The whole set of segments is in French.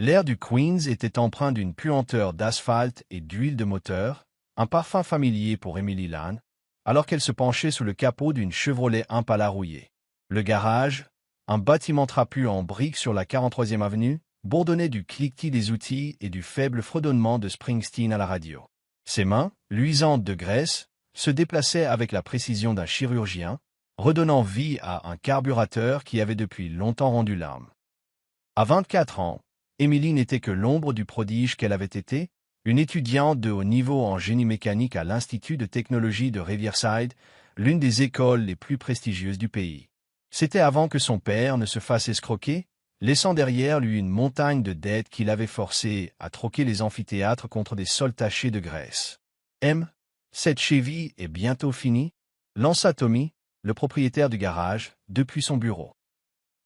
L'air du Queens était empreint d'une puanteur d'asphalte et d'huile de moteur, un parfum familier pour Emily Lane, alors qu'elle se penchait sous le capot d'une Chevrolet Impala rouillée. Le garage, un bâtiment trapu en briques sur la 43e avenue, bourdonnait du cliquetis des outils et du faible fredonnement de Springsteen à la radio. Ses mains, luisantes de graisse, se déplaçaient avec la précision d'un chirurgien, redonnant vie à un carburateur qui avait depuis longtemps rendu l'âme. À 24 ans, Emily n'était que l'ombre du prodige qu'elle avait été, une étudiante de haut niveau en génie mécanique à l'Institut de technologie de Riverside, l'une des écoles les plus prestigieuses du pays. C'était avant que son père ne se fasse escroquer, laissant derrière lui une montagne de dettes qui l'avait forcé à troquer les amphithéâtres contre des sols tachés de graisse. « Cette Chevy est bientôt finie ?» lança Tommy, le propriétaire du garage, depuis son bureau.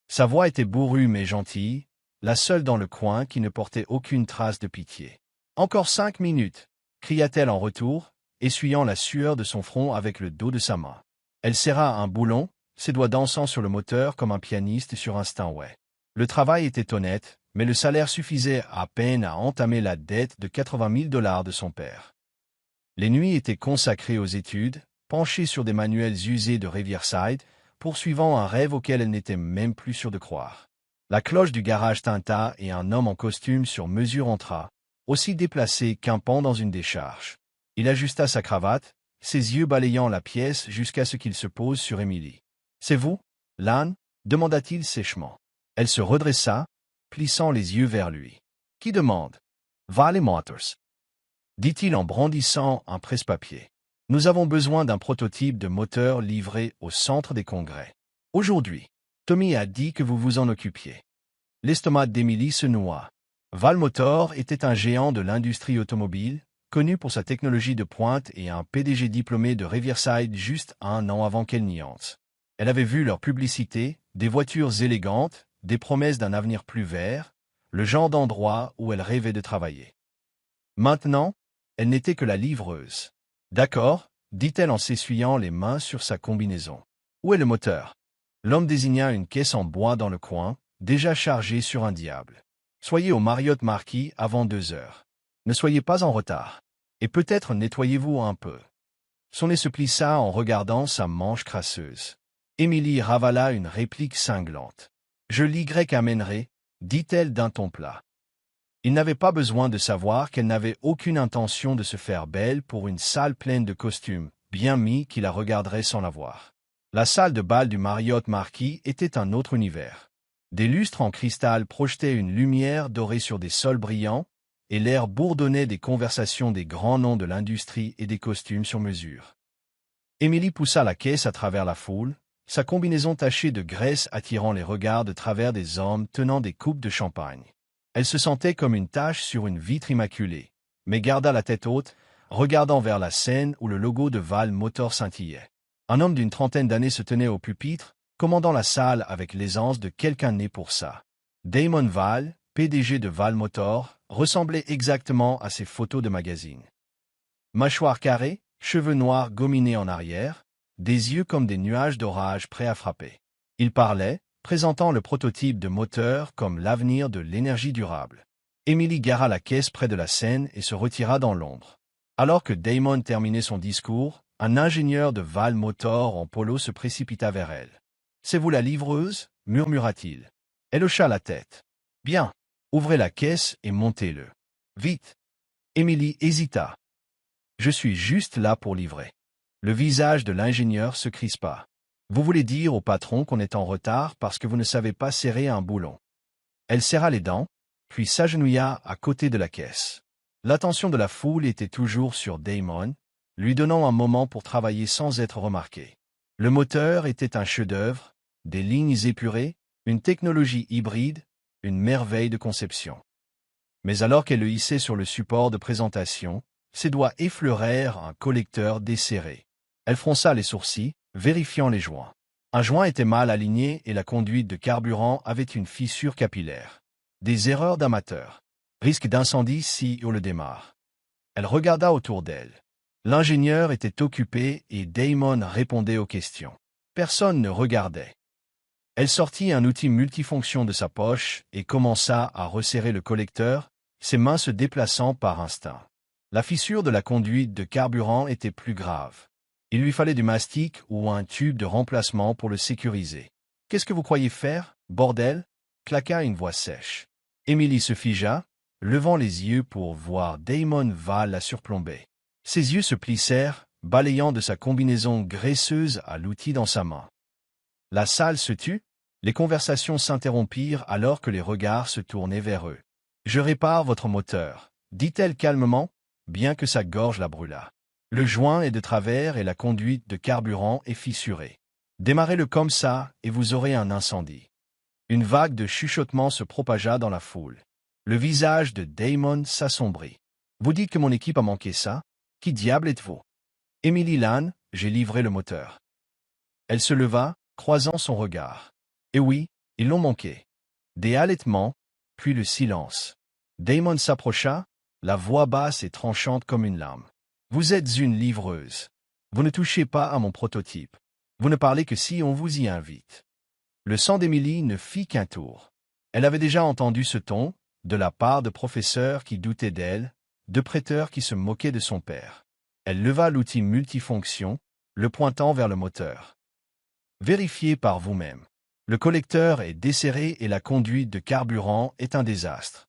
Sa voix était bourrue mais gentille, la seule dans le coin qui ne portait aucune trace de pitié. « Encore 5 minutes !» cria-t-elle en retour, essuyant la sueur de son front avec le dos de sa main. Elle serra un boulon, ses doigts dansant sur le moteur comme un pianiste sur un Steinway. Le travail était honnête, mais le salaire suffisait à peine à entamer la dette de 80 000 $ de son père. Les nuits étaient consacrées aux études, penchée sur des manuels usés de Riverside, poursuivant un rêve auquel elle n'était même plus sûre de croire. La cloche du garage tinta et un homme en costume sur mesure entra, aussi déplacé qu'un pan dans une décharge. Il ajusta sa cravate, ses yeux balayant la pièce jusqu'à ce qu'il se pose sur Emily. « C'est vous, Lane ?» demanda-t-il sèchement. Elle se redressa, plissant les yeux vers lui. « Qui demande ?»« Vale Motors » dit-il en brandissant un presse-papier. « Nous avons besoin d'un prototype de moteur livré au centre des congrès. Aujourd'hui, Tommy a dit que vous vous en occupiez. » L'estomac d'Emily se noua. Vale Motors était un géant de l'industrie automobile, connu pour sa technologie de pointe et un PDG diplômé de Riverside juste 1 an avant qu'elle n'y entre. Elle avait vu leur publicité, des voitures élégantes, des promesses d'un avenir plus vert, le genre d'endroit où elle rêvait de travailler. Maintenant, elle n'était que la livreuse. « D'accord, » dit-elle en s'essuyant les mains sur sa combinaison. « Où est le moteur ?» L'homme désigna une caisse en bois dans le coin, déjà chargée sur un diable. « Soyez au Marriott Marquis avant 2 heures. Ne soyez pas en retard. Et peut-être nettoyez-vous un peu. » Son nez se plissa en regardant sa manche crasseuse. Emily ravala une réplique cinglante. « Je l'y amènerai, » dit-elle d'un ton plat. Il n'avait pas besoin de savoir qu'elle n'avait aucune intention de se faire belle pour une salle pleine de costumes, bien mis qui la regarderait sans la voir. La salle de bal du Marriott Marquis était un autre univers. Des lustres en cristal projetaient une lumière dorée sur des sols brillants, et l'air bourdonnait des conversations des grands noms de l'industrie et des costumes sur mesure. Emily poussa la caisse à travers la foule, sa combinaison tachée de graisse attirant les regards de travers des hommes tenant des coupes de champagne. Elle se sentait comme une tache sur une vitre immaculée, mais garda la tête haute, regardant vers la scène où le logo de Vale Motors scintillait. Un homme d'une 30aine d'années se tenait au pupitre, commandant la salle avec l'aisance de quelqu'un né pour ça. Damon Vale, PDG de Vale Motors, ressemblait exactement à ses photos de magazine. Mâchoire carrée, cheveux noirs gominés en arrière, des yeux comme des nuages d'orage prêts à frapper. Il parlait, présentant le prototype de moteur comme l'avenir de l'énergie durable. Emily gara la caisse près de la scène et se retira dans l'ombre. Alors que Damon terminait son discours, un ingénieur de Vale Motors en polo se précipita vers elle. « C'est vous la livreuse ?» murmura-t-il. Elle hocha la tête. « Bien. Ouvrez la caisse et montez-le. Vite !» Emily hésita. « Je suis juste là pour livrer. » Le visage de l'ingénieur se crispa. « Vous voulez dire au patron qu'on est en retard parce que vous ne savez pas serrer un boulon. » Elle serra les dents, puis s'agenouilla à côté de la caisse. L'attention de la foule était toujours sur Damon, lui donnant un moment pour travailler sans être remarqué. Le moteur était un chef-d'œuvre, des lignes épurées, une technologie hybride, une merveille de conception. Mais alors qu'elle le hissait sur le support de présentation, ses doigts effleurèrent un collecteur desserré. Elle fronça les sourcils, vérifiant les joints. Un joint était mal aligné et la conduite de carburant avait une fissure capillaire. Des erreurs d'amateur. Risque d'incendie si on le démarre. Elle regarda autour d'elle. L'ingénieur était occupé et Damon répondait aux questions. Personne ne regardait. Elle sortit un outil multifonction de sa poche et commença à resserrer le collecteur, ses mains se déplaçant par instinct. La fissure de la conduite de carburant était plus grave. Il lui fallait du mastic ou un tube de remplacement pour le sécuriser. « Qu'est-ce que vous croyez faire, bordel ?» claqua une voix sèche. Emily se figea, levant les yeux pour voir Damon Val la surplomber. Ses yeux se plissèrent, balayant de sa combinaison graisseuse à l'outil dans sa main. La salle se tut, les conversations s'interrompirent alors que les regards se tournaient vers eux. « Je répare votre moteur, » dit-elle calmement, bien que sa gorge la brûlât. Le joint est de travers et la conduite de carburant est fissurée. Démarrez-le comme ça et vous aurez un incendie. Une vague de chuchotements se propagea dans la foule. Le visage de Damon s'assombrit. « Vous dites que mon équipe a manqué ça? Qui diable êtes-vous? » « Emily Lane, j'ai livré le moteur. » Elle se leva, croisant son regard. « Eh oui, ils l'ont manqué. » Des halètements, puis le silence. Damon s'approcha, la voix basse et tranchante comme une lame. « Vous êtes une livreuse. Vous ne touchez pas à mon prototype. Vous ne parlez que si on vous y invite. » Le sang d'Emily ne fit qu'un tour. Elle avait déjà entendu ce ton, de la part de professeurs qui doutaient d'elle, de prêteurs qui se moquaient de son père. Elle leva l'outil multifonction, le pointant vers le moteur. « Vérifiez par vous-même. Le collecteur est desserré et la conduite de carburant est un désastre. »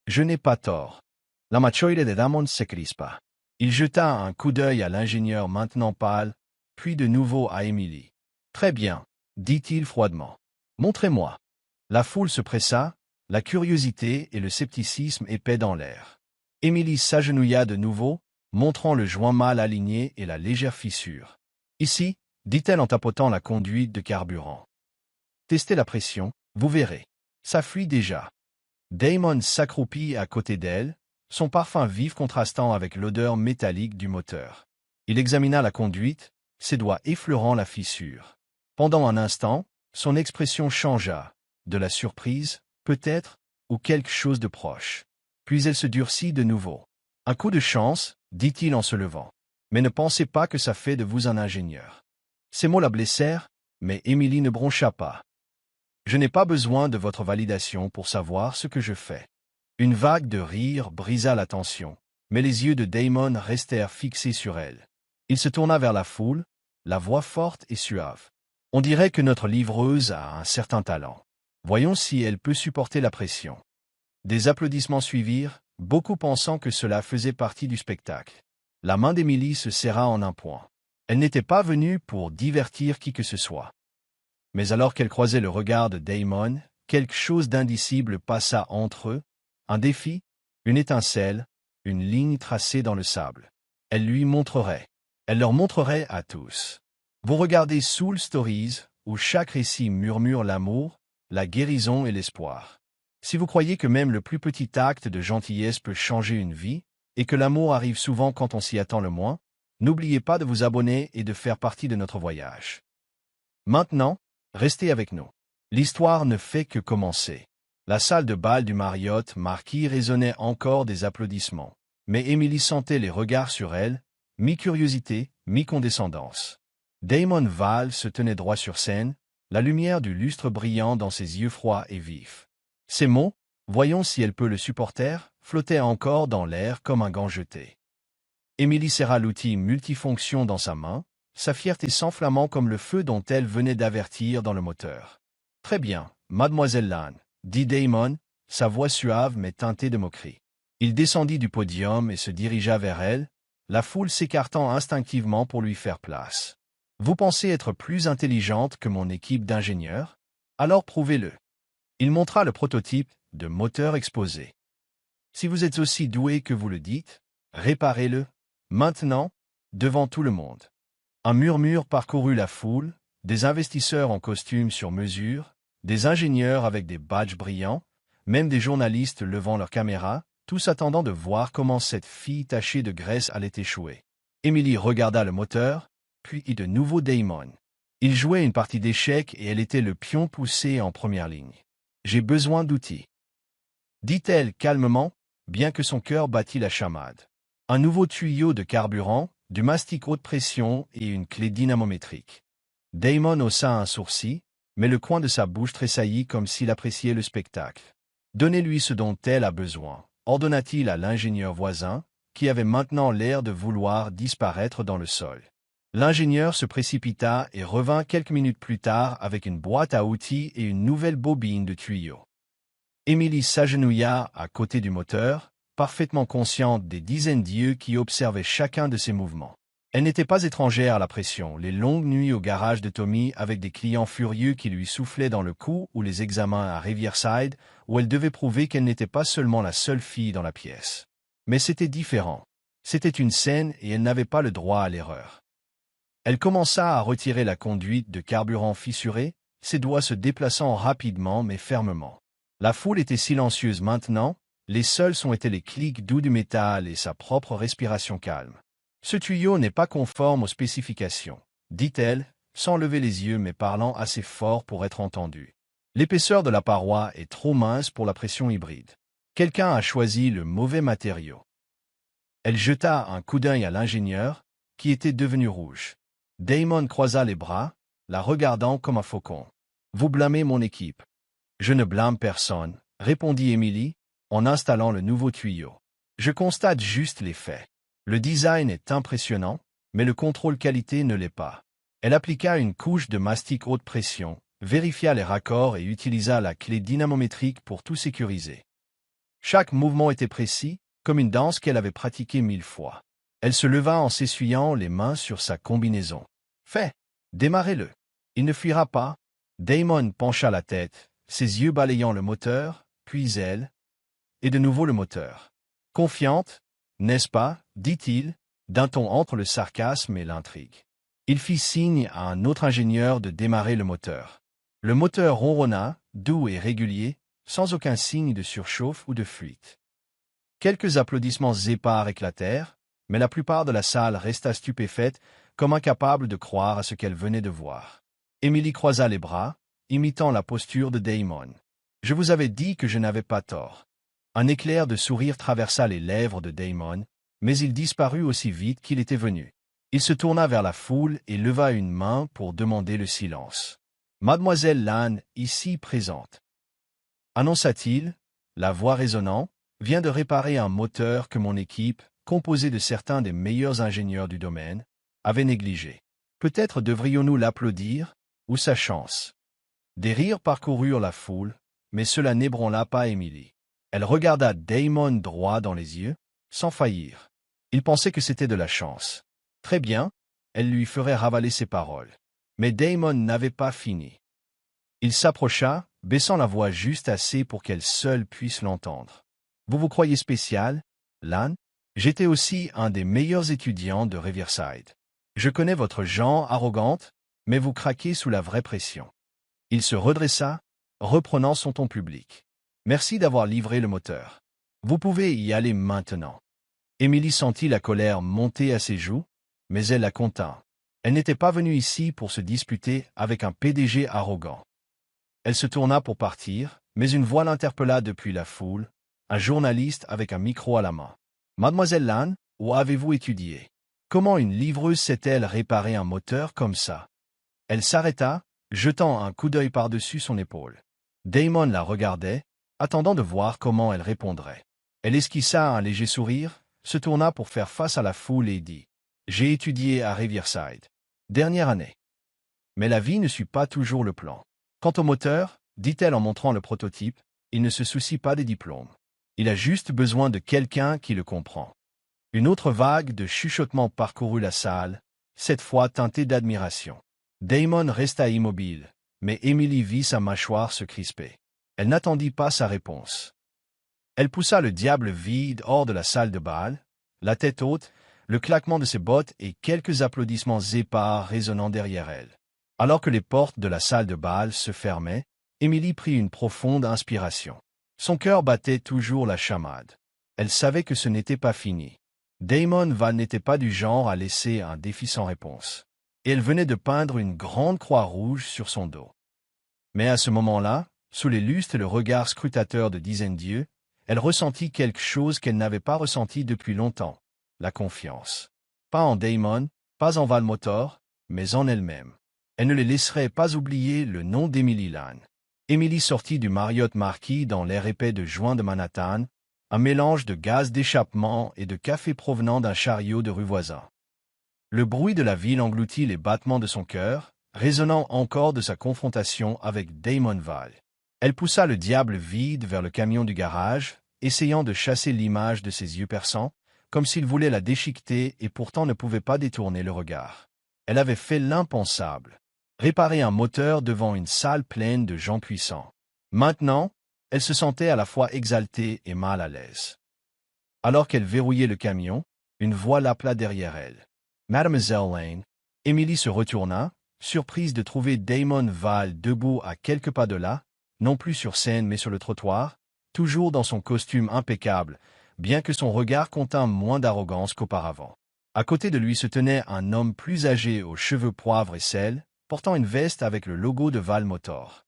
Je n'ai pas tort. La machoide de Damon se crispa. Il jeta un coup d'œil à l'ingénieur maintenant pâle, puis de nouveau à Emily. « Très bien, » dit-il froidement. « Montrez-moi. » La foule se pressa, la curiosité et le scepticisme épais dans l'air. Emily s'agenouilla de nouveau, montrant le joint mal aligné et la légère fissure. « Ici, » dit-elle en tapotant la conduite de carburant. « Testez la pression, vous verrez. Ça fuit déjà. » Damon s'accroupit à côté d'elle, son parfum vif contrastant avec l'odeur métallique du moteur. Il examina la conduite, ses doigts effleurant la fissure. Pendant un instant, son expression changea, de la surprise, peut-être, ou quelque chose de proche. Puis elle se durcit de nouveau. « Un coup de chance, » dit-il en se levant. « Mais ne pensez pas que ça fait de vous un ingénieur. » Ces mots la blessèrent, mais Emily ne broncha pas. « Je n'ai pas besoin de votre validation pour savoir ce que je fais. » Une vague de rire brisa la tension, mais les yeux de Damon restèrent fixés sur elle. Il se tourna vers la foule, la voix forte et suave. « On dirait que notre livreuse a un certain talent. Voyons si elle peut supporter la pression. » Des applaudissements suivirent, beaucoup pensant que cela faisait partie du spectacle. La main d'Emily se serra en un point. Elle n'était pas venue pour divertir qui que ce soit. Mais alors qu'elle croisait le regard de Damon, quelque chose d'indicible passa entre eux, un défi, une étincelle, une ligne tracée dans le sable. Elle lui montrerait. Elle leur montrerait à tous. Vous regardez Soul Stories, où chaque récit murmure l'amour, la guérison et l'espoir. Si vous croyez que même le plus petit acte de gentillesse peut changer une vie, et que l'amour arrive souvent quand on s'y attend le moins, n'oubliez pas de vous abonner et de faire partie de notre voyage. Maintenant, restez avec nous. L'histoire ne fait que commencer. La salle de bal du Marriott Marquis résonnait encore des applaudissements, mais Emily sentait les regards sur elle, mi-curiosité, mi-condescendance. Damon Val se tenait droit sur scène, la lumière du lustre brillant dans ses yeux froids et vifs. Ces mots, « Voyons si elle peut le supporter », flottaient encore dans l'air comme un gant jeté. Emily serra l'outil multifonction dans sa main, sa fierté s'enflammant comme le feu dont elle venait d'avertir dans le moteur. « Très bien, mademoiselle Lane, » dit Damon, sa voix suave mais teintée de moquerie. Il descendit du podium et se dirigea vers elle, la foule s'écartant instinctivement pour lui faire place. « Vous pensez être plus intelligente que mon équipe d'ingénieurs? Alors prouvez-le. » Il montra le prototype de moteur exposé. « Si vous êtes aussi doué que vous le dites, réparez-le, maintenant, devant tout le monde. » Un murmure parcourut la foule, des investisseurs en costume sur mesure, des ingénieurs avec des badges brillants, même des journalistes levant leurs caméras, tous attendant de voir comment cette fille tachée de graisse allait échouer. Emily regarda le moteur, puis de nouveau Damon. Il jouait une partie d'échecs et elle était le pion poussé en première ligne. « J'ai besoin d'outils, » dit-elle calmement, bien que son cœur battît la chamade. Un nouveau tuyau de carburant, du mastic haute pression et une clé dynamométrique. Damon haussa un sourcil, mais le coin de sa bouche tressaillit comme s'il appréciait le spectacle. « Donnez-lui ce dont elle a besoin », ordonna-t-il à l'ingénieur voisin, qui avait maintenant l'air de vouloir disparaître dans le sol. L'ingénieur se précipita et revint quelques minutes plus tard avec une boîte à outils et une nouvelle bobine de tuyaux. Émilie s'agenouilla à côté du moteur, parfaitement consciente des dizaines d'yeux qui observaient chacun de ses mouvements. Elle n'était pas étrangère à la pression, les longues nuits au garage de Tommy avec des clients furieux qui lui soufflaient dans le cou ou les examens à Riverside où elle devait prouver qu'elle n'était pas seulement la seule fille dans la pièce. Mais c'était différent. C'était une scène et elle n'avait pas le droit à l'erreur. Elle commença à retirer la conduite de carburant fissurée, ses doigts se déplaçant rapidement mais fermement. La foule était silencieuse maintenant, les seuls sons étaient les clics doux du métal et sa propre respiration calme. « Ce tuyau n'est pas conforme aux spécifications, » dit-elle, sans lever les yeux mais parlant assez fort pour être entendue. « L'épaisseur de la paroi est trop mince pour la pression hybride. Quelqu'un a choisi le mauvais matériau. » Elle jeta un coup d'œil à l'ingénieur, qui était devenu rouge. Damon croisa les bras, la regardant comme un faucon. « Vous blâmez mon équipe. »« Je ne blâme personne, » répondit Émilie, en installant le nouveau tuyau. « Je constate juste les faits. Le design est impressionnant, mais le contrôle qualité ne l'est pas. » Elle appliqua une couche de mastic haute pression, vérifia les raccords et utilisa la clé dynamométrique pour tout sécuriser. Chaque mouvement était précis, comme une danse qu'elle avait pratiquée 1000 fois. Elle se leva en s'essuyant les mains sur sa combinaison. « Fait! Démarrez-le. Il ne fuira pas. » Damon pencha la tête, ses yeux balayant le moteur, puis elle, et de nouveau le moteur. « Confiante, n'est-ce pas ?» dit-il, d'un ton entre le sarcasme et l'intrigue. Il fit signe à un autre ingénieur de démarrer le moteur. Le moteur ronronna, doux et régulier, sans aucun signe de surchauffe ou de fuite. Quelques applaudissements épars éclatèrent, mais la plupart de la salle resta stupéfaite, comme incapable de croire à ce qu'elle venait de voir. Émilie croisa les bras, imitant la posture de Damon. « Je vous avais dit que je n'avais pas tort. » Un éclair de sourire traversa les lèvres de Damon, mais il disparut aussi vite qu'il était venu. Il se tourna vers la foule et leva une main pour demander le silence. « Mademoiselle Lane, ici présente. » annonça-t-il, la voix résonnant, vient de réparer un moteur que mon équipe, composée de certains des meilleurs ingénieurs du domaine, avait négligé. Peut-être devrions-nous l'applaudir, ou sa chance. Des rires parcoururent la foule, mais cela n'ébranla pas Émilie. Elle regarda Damon droit dans les yeux, sans faillir. Il pensait que c'était de la chance. Très bien, elle lui ferait ravaler ses paroles. Mais Damon n'avait pas fini. Il s'approcha, baissant la voix juste assez pour qu'elle seule puisse l'entendre. « Vous vous croyez spécial, Lane? J'étais aussi un des meilleurs étudiants de Riverside. Je connais votre genre arrogante, mais vous craquez sous la vraie pression. » Il se redressa, reprenant son ton public. « Merci d'avoir livré le moteur. Vous pouvez y aller maintenant. » Émilie sentit la colère monter à ses joues, mais elle la contint. Elle n'était pas venue ici pour se disputer avec un PDG arrogant. Elle se tourna pour partir, mais une voix l'interpella depuis la foule, un journaliste avec un micro à la main. « Mademoiselle Lane, où avez-vous étudié? Comment une livreuse sait-elle réparer un moteur comme ça ?» Elle s'arrêta, jetant un coup d'œil par-dessus son épaule. Damon la regardait, attendant de voir comment elle répondrait. Elle esquissa un léger sourire, se tourna pour faire face à la foule et dit « J'ai étudié à Riverside. Dernière année. Mais la vie ne suit pas toujours le plan. Quant au moteur, dit-elle en montrant le prototype, il ne se soucie pas des diplômes. Il a juste besoin de quelqu'un qui le comprend. » Une autre vague de chuchotements parcourut la salle, cette fois teintée d'admiration. Damon resta immobile, mais Émilie vit sa mâchoire se crisper. Elle n'attendit pas sa réponse. Elle poussa le diable vide hors de la salle de bal, la tête haute, le claquement de ses bottes et quelques applaudissements épars résonnant derrière elle. Alors que les portes de la salle de bal se fermaient, Émilie prit une profonde inspiration. Son cœur battait toujours la chamade. Elle savait que ce n'était pas fini. Damon Val n'était pas du genre à laisser un défi sans réponse. Et elle venait de peindre une grande croix rouge sur son dos. Mais à ce moment-là, sous les lustres et le regard scrutateur de dizaines d'yeux, elle ressentit quelque chose qu'elle n'avait pas ressenti depuis longtemps, la confiance. Pas en Damon, pas en Val Motor, mais en elle-même. Elle ne les laisserait pas oublier le nom d'Emily Lane. Emily sortit du Marriott Marquis dans l'air épais de juin de Manhattan, un mélange de gaz d'échappement et de café provenant d'un chariot de rue voisin. Le bruit de la ville engloutit les battements de son cœur, résonnant encore de sa confrontation avec Damon Val. Elle poussa le diable vide vers le camion du garage, essayant de chasser l'image de ses yeux perçants, comme s'il voulait la déchiqueter et pourtant ne pouvait pas détourner le regard. Elle avait fait l'impensable. Réparer un moteur devant une salle pleine de gens puissants. Maintenant, elle se sentait à la fois exaltée et mal à l'aise. Alors qu'elle verrouillait le camion, une voix l'appela derrière elle. « Mademoiselle Lane ». Emily se retourna, surprise de trouver Damon Val debout à quelques pas de là, non plus sur scène mais sur le trottoir, toujours dans son costume impeccable, bien que son regard contint moins d'arrogance qu'auparavant. À côté de lui se tenait un homme plus âgé aux cheveux poivre et sel, portant une veste avec le logo de Val Motor.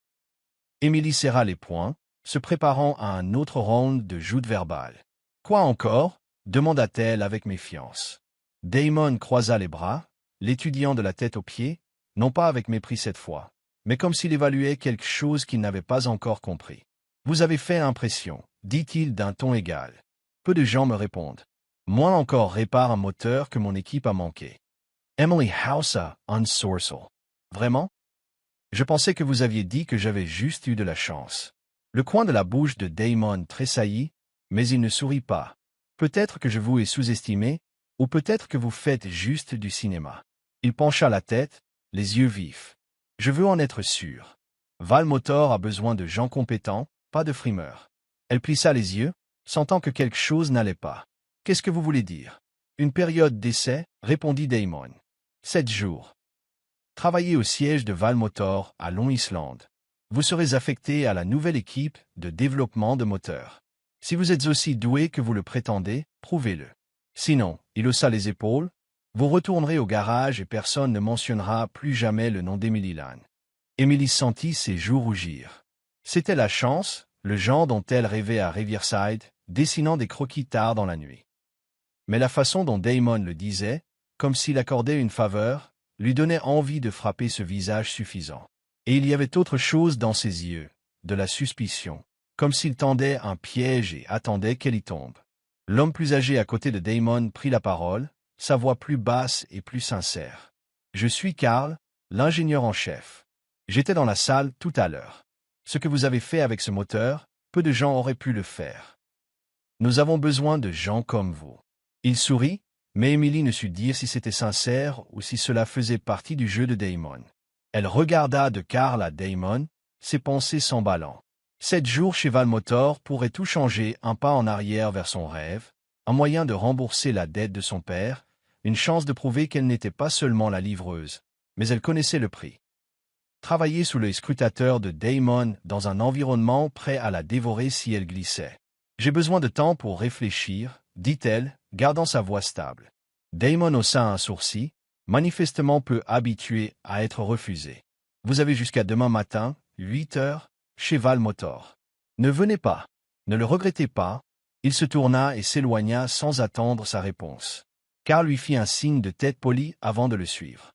Emily serra les poings, se préparant à un autre round de joute verbale. « Quoi encore » demanda-t-elle avec méfiance. Damon croisa les bras, l'étudiant de la tête aux pieds, non pas avec mépris cette fois, mais comme s'il évaluait quelque chose qu'il n'avait pas encore compris. « Vous avez fait impression, dit-il d'un ton égal. Peu de gens me répondent. Moins encore répare un moteur que mon équipe a manqué. Emily Hausa, un sourcil. Vraiment? Je pensais que vous aviez dit que j'avais juste eu de la chance. » Le coin de la bouche de Damon tressaillit, mais il ne sourit pas. Peut-être que je vous ai sous-estimé, ou peut-être que vous faites juste du cinéma. Il pencha la tête, les yeux vifs. Je veux en être sûr. Val Motor a besoin de gens compétents, pas de frimeurs. Elle plissa les yeux, sentant que quelque chose n'allait pas. Qu'est-ce que vous voulez dire? Une période d'essai, répondit Damon. 7 jours. Travaillez au siège de Val Motor à Long Island. Vous serez affecté à la nouvelle équipe de développement de moteurs. Si vous êtes aussi doué que vous le prétendez, prouvez-le. Sinon, il haussa les épaules, vous retournerez au garage et personne ne mentionnera plus jamais le nom d'Emily Lane. Emily sentit ses joues rougir. C'était la chance, le genre dont elle rêvait à Riverside, dessinant des croquis tard dans la nuit. Mais la façon dont Damon le disait, comme s'il accordait une faveur, lui donnait envie de frapper ce visage suffisant. Et il y avait autre chose dans ses yeux, de la suspicion, comme s'il tendait un piège et attendait qu'elle y tombe. L'homme plus âgé à côté de Damon prit la parole, sa voix plus basse et plus sincère. « Je suis Carl, l'ingénieur en chef. J'étais dans la salle tout à l'heure. Ce que vous avez fait avec ce moteur, peu de gens auraient pu le faire. Nous avons besoin de gens comme vous. » Il sourit, mais Emily ne sut dire si c'était sincère ou si cela faisait partie du jeu de Damon. Elle regarda de Carl à Damon, ses pensées s'emballant. 7 jours chez Val Motor pourrait tout changer, un pas en arrière vers son rêve, un moyen de rembourser la dette de son père, une chance de prouver qu'elle n'était pas seulement la livreuse, mais elle connaissait le prix. Travailler sous l'œil scrutateur de Damon dans un environnement prêt à la dévorer si elle glissait. « J'ai besoin de temps pour réfléchir, » dit-elle, gardant sa voix stable. Damon haussa un sourcil, manifestement peu habitué à être refusé. « Vous avez jusqu'à demain matin, 8 heures, chez Val Motor. Ne venez pas. Ne le regrettez pas. » Il se tourna et s'éloigna sans attendre sa réponse. Carl lui fit un signe de tête poli avant de le suivre.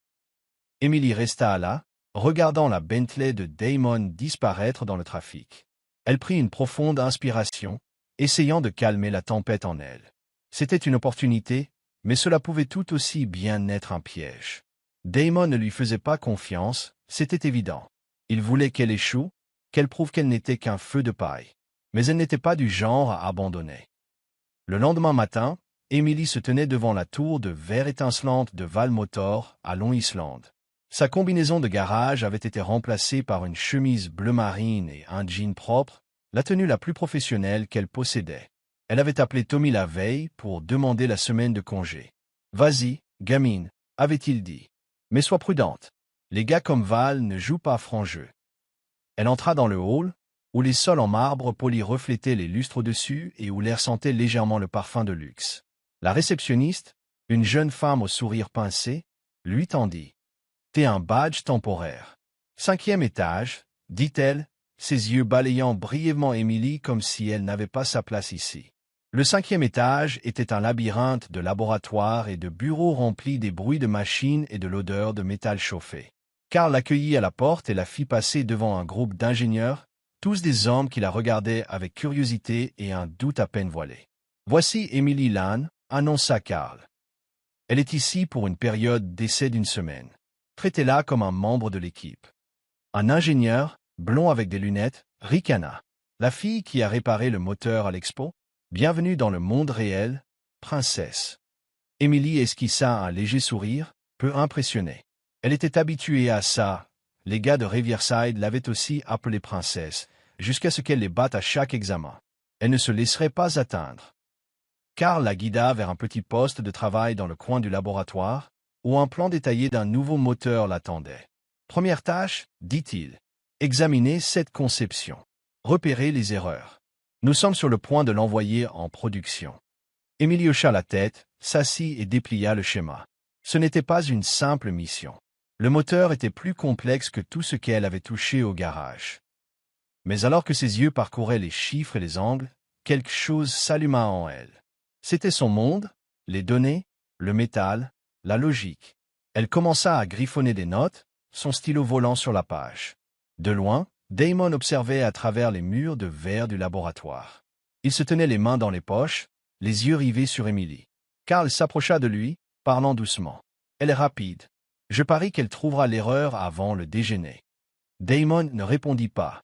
Emily resta là, regardant la Bentley de Damon disparaître dans le trafic. Elle prit une profonde inspiration, essayant de calmer la tempête en elle. C'était une opportunité, mais cela pouvait tout aussi bien être un piège. Damon ne lui faisait pas confiance, c'était évident. Il voulait qu'elle échoue, qu'elle prouve qu'elle n'était qu'un feu de paille. Mais elle n'était pas du genre à abandonner. Le lendemain matin, Emily se tenait devant la tour de verre étincelante de Val Motor à Long Island. Sa combinaison de garage avait été remplacée par une chemise bleu marine et un jean propre, la tenue la plus professionnelle qu'elle possédait. Elle avait appelé Tommy la veille pour demander la semaine de congé. « Vas-y, gamine », avait-il dit. « Mais sois prudente. Les gars comme Val ne jouent pas franc jeu. » Elle entra dans le hall, où les sols en marbre poli reflétaient les lustres au-dessus et où l'air sentait légèrement le parfum de luxe. La réceptionniste, une jeune femme au sourire pincé, lui tendit. « T'es un badge temporaire. 5e étage, » dit-elle, ses yeux balayant brièvement Emily comme si elle n'avait pas sa place ici. Le 5e étage était un labyrinthe de laboratoires et de bureaux remplis des bruits de machines et de l'odeur de métal chauffé. Karl l'accueillit à la porte et la fit passer devant un groupe d'ingénieurs, tous des hommes qui la regardaient avec curiosité et un doute à peine voilé. « Voici Emily Lane », annonça Karl. « Elle est ici pour une période d'essai d'une semaine. Traitez-la comme un membre de l'équipe. » Un ingénieur, blond avec des lunettes, ricana. « La fille qui a réparé le moteur à l'expo? Bienvenue dans le monde réel, princesse. » Emily esquissa un léger sourire, peu impressionnée. Elle était habituée à ça. Les gars de Riverside l'avaient aussi appelée princesse, jusqu'à ce qu'elle les batte à chaque examen. Elle ne se laisserait pas atteindre. Karl la guida vers un petit poste de travail dans le coin du laboratoire, où un plan détaillé d'un nouveau moteur l'attendait. Première tâche, dit-il, examiner cette conception. Repérer les erreurs. Nous sommes sur le point de l'envoyer en production. Emily hocha la tête, s'assit et déplia le schéma. Ce n'était pas une simple mission. Le moteur était plus complexe que tout ce qu'elle avait touché au garage. Mais alors que ses yeux parcouraient les chiffres et les angles, quelque chose s'alluma en elle. C'était son monde, les données, le métal, la logique. Elle commença à griffonner des notes, son stylo volant sur la page. De loin, Damon observait à travers les murs de verre du laboratoire. Il se tenait les mains dans les poches, les yeux rivés sur Emily. Karl s'approcha de lui, parlant doucement. « Elle est rapide. Je parie qu'elle trouvera l'erreur avant le déjeuner. » Damon ne répondit pas.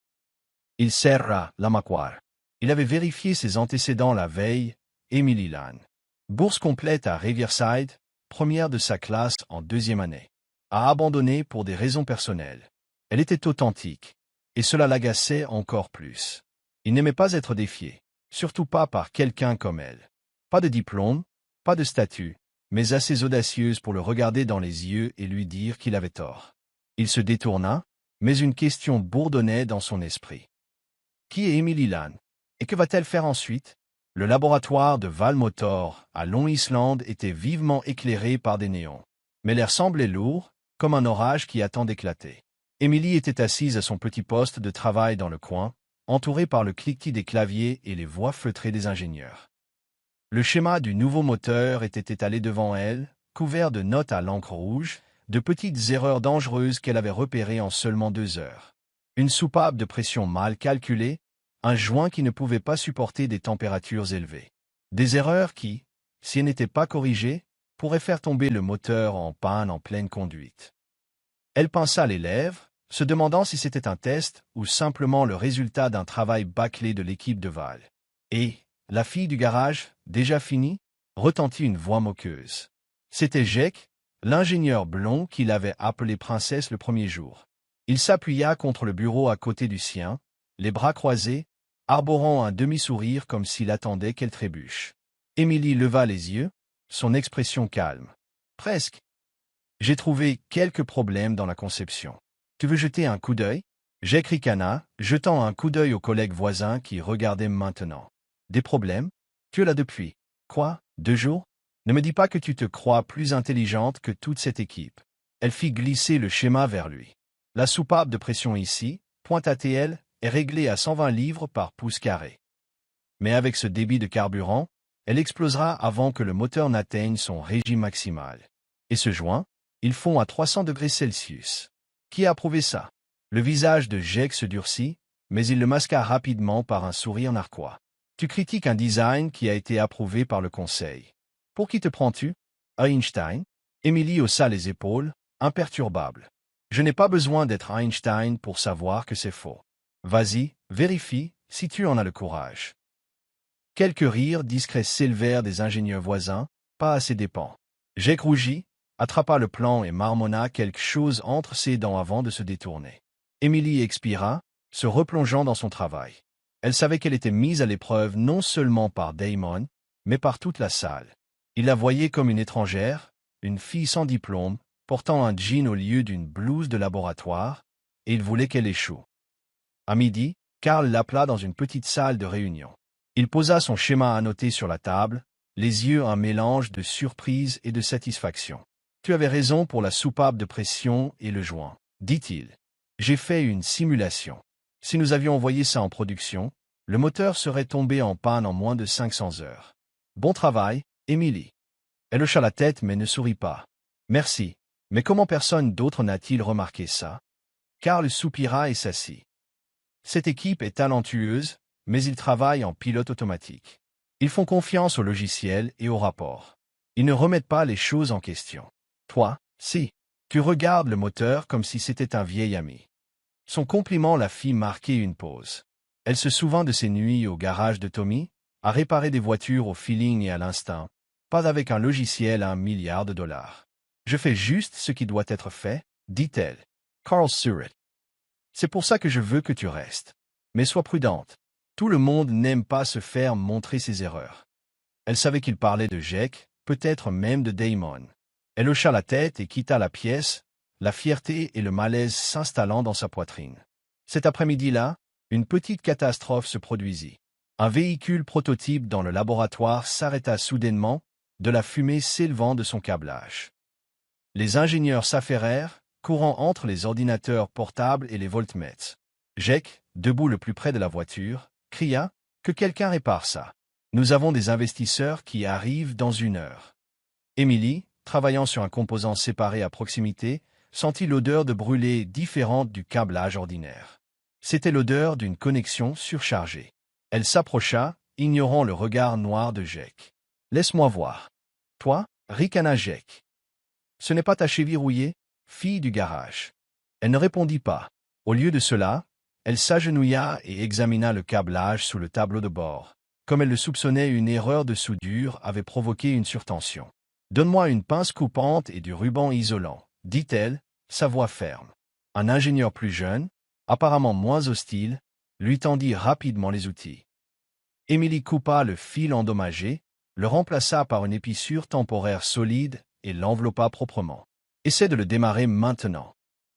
Il serra la mâchoire. Il avait vérifié ses antécédents la veille, Emily Lane. Bourse complète à Riverside, première de sa classe en 2e année. A abandonné pour des raisons personnelles. Elle était authentique, et cela l'agaçait encore plus. Il n'aimait pas être défié, surtout pas par quelqu'un comme elle. Pas de diplôme, pas de statut, mais assez audacieuse pour le regarder dans les yeux et lui dire qu'il avait tort. Il se détourna, mais une question bourdonnait dans son esprit. Qui est Emily Lane? Et que va-t-elle faire ensuite? Le laboratoire de Valmotor, à Long Island, était vivement éclairé par des néons. Mais l'air semblait lourd, comme un orage qui attend d'éclater. Emily était assise à son petit poste de travail dans le coin, entourée par le cliquetis des claviers et les voix feutrées des ingénieurs. Le schéma du nouveau moteur était étalé devant elle, couvert de notes à l'encre rouge, de petites erreurs dangereuses qu'elle avait repérées en seulement 2 heures. Une soupape de pression mal calculée, un joint qui ne pouvait pas supporter des températures élevées. Des erreurs qui, si elles n'étaient pas corrigées, pourraient faire tomber le moteur en panne en pleine conduite. Elle pinça les lèvres, se demandant si c'était un test ou simplement le résultat d'un travail bâclé de l'équipe de Val. Et, la fille du garage, déjà finie, retentit une voix moqueuse. C'était Jake, l'ingénieur blond qui l'avait appelée princesse le premier jour. Il s'appuya contre le bureau à côté du sien, les bras croisés, arborant un demi-sourire comme s'il attendait qu'elle trébuche. Emily leva les yeux, son expression calme. « Presque. J'ai trouvé quelques problèmes dans la conception. Tu veux jeter un coup d'œil » Jake ricana, jetant un coup d'œil aux collègues voisins qui regardaient maintenant. « Des problèmes? Tu es là depuis, quoi, 2 jours? Ne me dis pas que tu te crois plus intelligente que toute cette équipe. » Elle fit glisser le schéma vers lui. « La soupape de pression ici, pointe ATL, est réglée à 120 livres par pouce carré. Mais avec ce débit de carburant, elle explosera avant que le moteur n'atteigne son régime maximal. Et ce joint, il fond à 300 degrés Celsius. Qui a approuvé ça? » Le visage de Jake se durcit, mais il le masqua rapidement par un sourire narquois. « Tu critiques un design qui a été approuvé par le conseil. Pour qui te prends-tu? Einstein ?» Emily haussa les épaules, imperturbable. « Je n'ai pas besoin d'être Einstein pour savoir que c'est faux. Vas-y, vérifie, si tu en as le courage. » Quelques rires discrets s'élevèrent des ingénieurs voisins, pas à ses dépens. Jake rougit, attrapa le plan et marmonna quelque chose entre ses dents avant de se détourner. Emily expira, se replongeant dans son travail. Elle savait qu'elle était mise à l'épreuve non seulement par Damon, mais par toute la salle. Il la voyait comme une étrangère, une fille sans diplôme, portant un jean au lieu d'une blouse de laboratoire, et il voulait qu'elle échoue. À midi, Karl l'appela dans une petite salle de réunion. Il posa son schéma annoté sur la table, les yeux un mélange de surprise et de satisfaction. « Tu avais raison pour la soupape de pression et le joint, » dit-il. « J'ai fait une simulation. Si nous avions envoyé ça en production, le moteur serait tombé en panne en moins de 500 heures. Bon travail, Emily. » Elle hocha la tête mais ne sourit pas. « Merci, Mais comment personne d'autre n'a-t-il remarqué ça? Karl soupira et s'assit. Cette équipe est talentueuse, mais ils travaillent en pilote automatique. Ils font confiance au logiciel et au rapport. Ils ne remettent pas les choses en question. Toi, si. Tu regardes le moteur comme si c'était un vieil ami. Son compliment la fit marquer une pause. Elle se souvint de ses nuits au garage de Tommy, à réparer des voitures au feeling et à l'instinct, pas avec un logiciel à $1 milliard. Je fais juste ce qui doit être fait, dit-elle. Carl Surratt. C'est pour ça que je veux que tu restes. Mais sois prudente. Tout le monde n'aime pas se faire montrer ses erreurs. Elle savait qu'il parlait de Jake, peut-être même de Damon. Elle hocha la tête et quitta la pièce, la fierté et le malaise s'installant dans sa poitrine. Cet après-midi-là, une petite catastrophe se produisit. Un véhicule prototype dans le laboratoire s'arrêta soudainement, de la fumée s'élevant de son câblage. Les ingénieurs s'affairèrent, courant entre les ordinateurs portables et les voltmètres. Jake, debout le plus près de la voiture, cria « Que quelqu'un répare ça. Nous avons des investisseurs qui arrivent dans 1 heure. » Emily, travaillant sur un composant séparé à proximité, sentit l'odeur de brûlé différente du câblage ordinaire. C'était l'odeur d'une connexion surchargée. Elle s'approcha, ignorant le regard noir de Jake. « Laisse-moi voir. »« Toi » ricana Jake. « Ce n'est pas ta cheville rouillée, fille du garage. » Elle ne répondit pas. Au lieu de cela, elle s'agenouilla et examina le câblage sous le tableau de bord. Comme elle le soupçonnait, une erreur de soudure avait provoqué une surtension. « Donne-moi une pince coupante et du ruban isolant, » dit-elle, sa voix ferme. Un ingénieur plus jeune, apparemment moins hostile, lui tendit rapidement les outils. Emily coupa le fil endommagé, le remplaça par une épissure temporaire solide et l'enveloppa proprement. « Essaie de le démarrer maintenant. »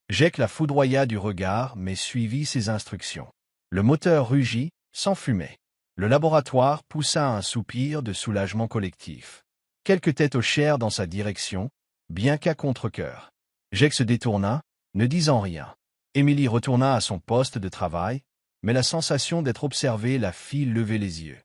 Jake la foudroya du regard mais suivit ses instructions. Le moteur rugit, s'enfumait. Le laboratoire poussa un soupir de soulagement collectif. Quelques têtes hochèrent dans sa direction, bien qu'à contre-cœur. Jake se détourna, ne disant rien. Emily retourna à son poste de travail, mais la sensation d'être observée la fit lever les yeux.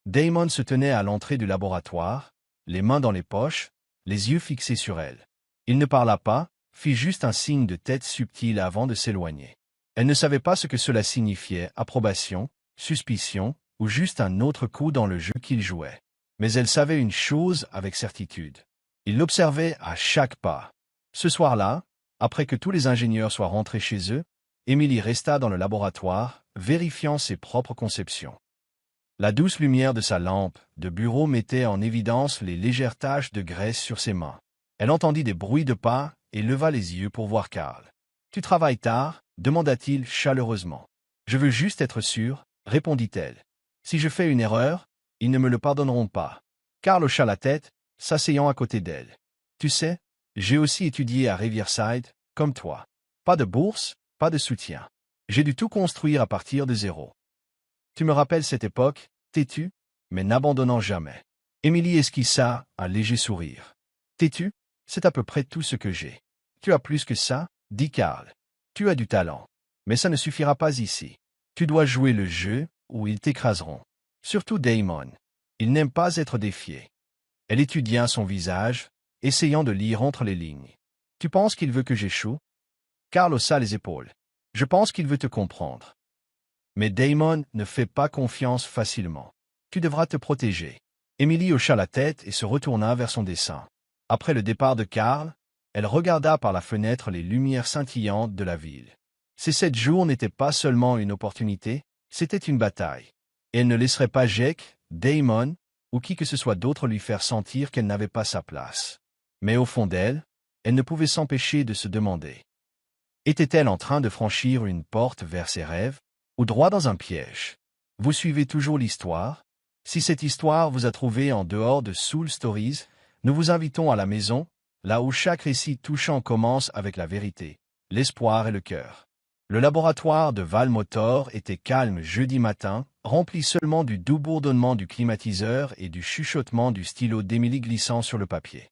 Damon se tenait à l'entrée du laboratoire, les mains dans les poches, les yeux fixés sur elle. Il ne parla pas, fit juste un signe de tête subtil avant de s'éloigner. Elle ne savait pas ce que cela signifiait, approbation, suspicion, ou juste un autre coup dans le jeu qu'il jouait. Mais elle savait une chose avec certitude. Il l'observait à chaque pas. Ce soir-là, après que tous les ingénieurs soient rentrés chez eux, Emily resta dans le laboratoire, vérifiant ses propres conceptions. La douce lumière de sa lampe de bureau mettait en évidence les légères taches de graisse sur ses mains. Elle entendit des bruits de pas et leva les yeux pour voir Karl. « Tu travailles tard ?» demanda-t-il chaleureusement. « Je veux juste être sûre, » répondit-elle. « Si je fais une erreur, ils ne me le pardonneront pas. » Karl hocha la tête, s'asseyant à côté d'elle. « Tu sais, j'ai aussi étudié à Riverside, comme toi. Pas de bourse, pas de soutien. J'ai dû tout construire à partir de zéro. Tu me rappelles cette époque, têtu, mais n'abandonnant jamais. » Emily esquissa un léger sourire. « Têtu, c'est à peu près tout ce que j'ai. »« Tu as plus que ça, » dit Karl. « Tu as du talent. Mais ça ne suffira pas ici. Tu dois jouer le jeu, ou ils t'écraseront. Surtout Damon. Il n'aime pas être défié. » Elle étudia son visage, essayant de lire entre les lignes. « Tu penses qu'il veut que j'échoue ?» Karl haussa les épaules. « Je pense qu'il veut te comprendre. Mais Damon ne fait pas confiance facilement. Tu devras te protéger. » Emily hocha la tête et se retourna vers son dessin. Après le départ de Karl, elle regarda par la fenêtre les lumières scintillantes de la ville. Ces 7 jours n'étaient pas seulement une opportunité, c'était une bataille. Et elle ne laisserait pas Jake, Damon, ou qui que ce soit d'autre lui faire sentir qu'elle n'avait pas sa place. Mais au fond d'elle, elle ne pouvait s'empêcher de se demander. Était-elle en train de franchir une porte vers ses rêves, ou droit dans un piège? Vous suivez toujours l'histoire? Si cette histoire vous a trouvé en dehors de Soul Stories, nous vous invitons à la maison, là où chaque récit touchant commence avec la vérité, l'espoir et le cœur. Le laboratoire de Val Motor était calme jeudi matin, rempli seulement du doux bourdonnement du climatiseur et du chuchotement du stylo d'Emily glissant sur le papier.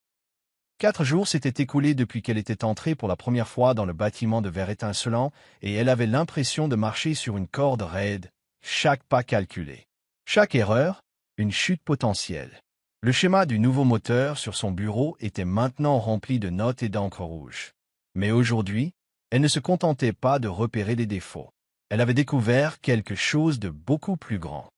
4 jours s'étaient écoulés depuis qu'elle était entrée pour la première fois dans le bâtiment de verre étincelant, et elle avait l'impression de marcher sur une corde raide, chaque pas calculé. Chaque erreur, une chute potentielle. Le schéma du nouveau moteur sur son bureau était maintenant rempli de notes et d'encre rouge. Mais aujourd'hui, elle ne se contentait pas de repérer les défauts. Elle avait découvert quelque chose de beaucoup plus grand.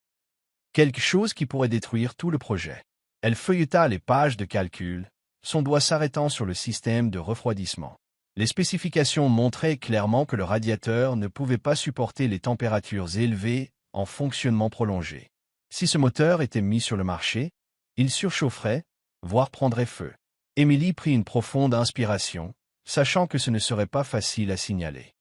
Quelque chose qui pourrait détruire tout le projet. Elle feuilleta les pages de calcul, son doigt s'arrêtant sur le système de refroidissement. Les spécifications montraient clairement que le radiateur ne pouvait pas supporter les températures élevées en fonctionnement prolongé. Si ce moteur était mis sur le marché, il surchaufferait, voire prendrait feu. Émilie prit une profonde inspiration, sachant que ce ne serait pas facile à signaler.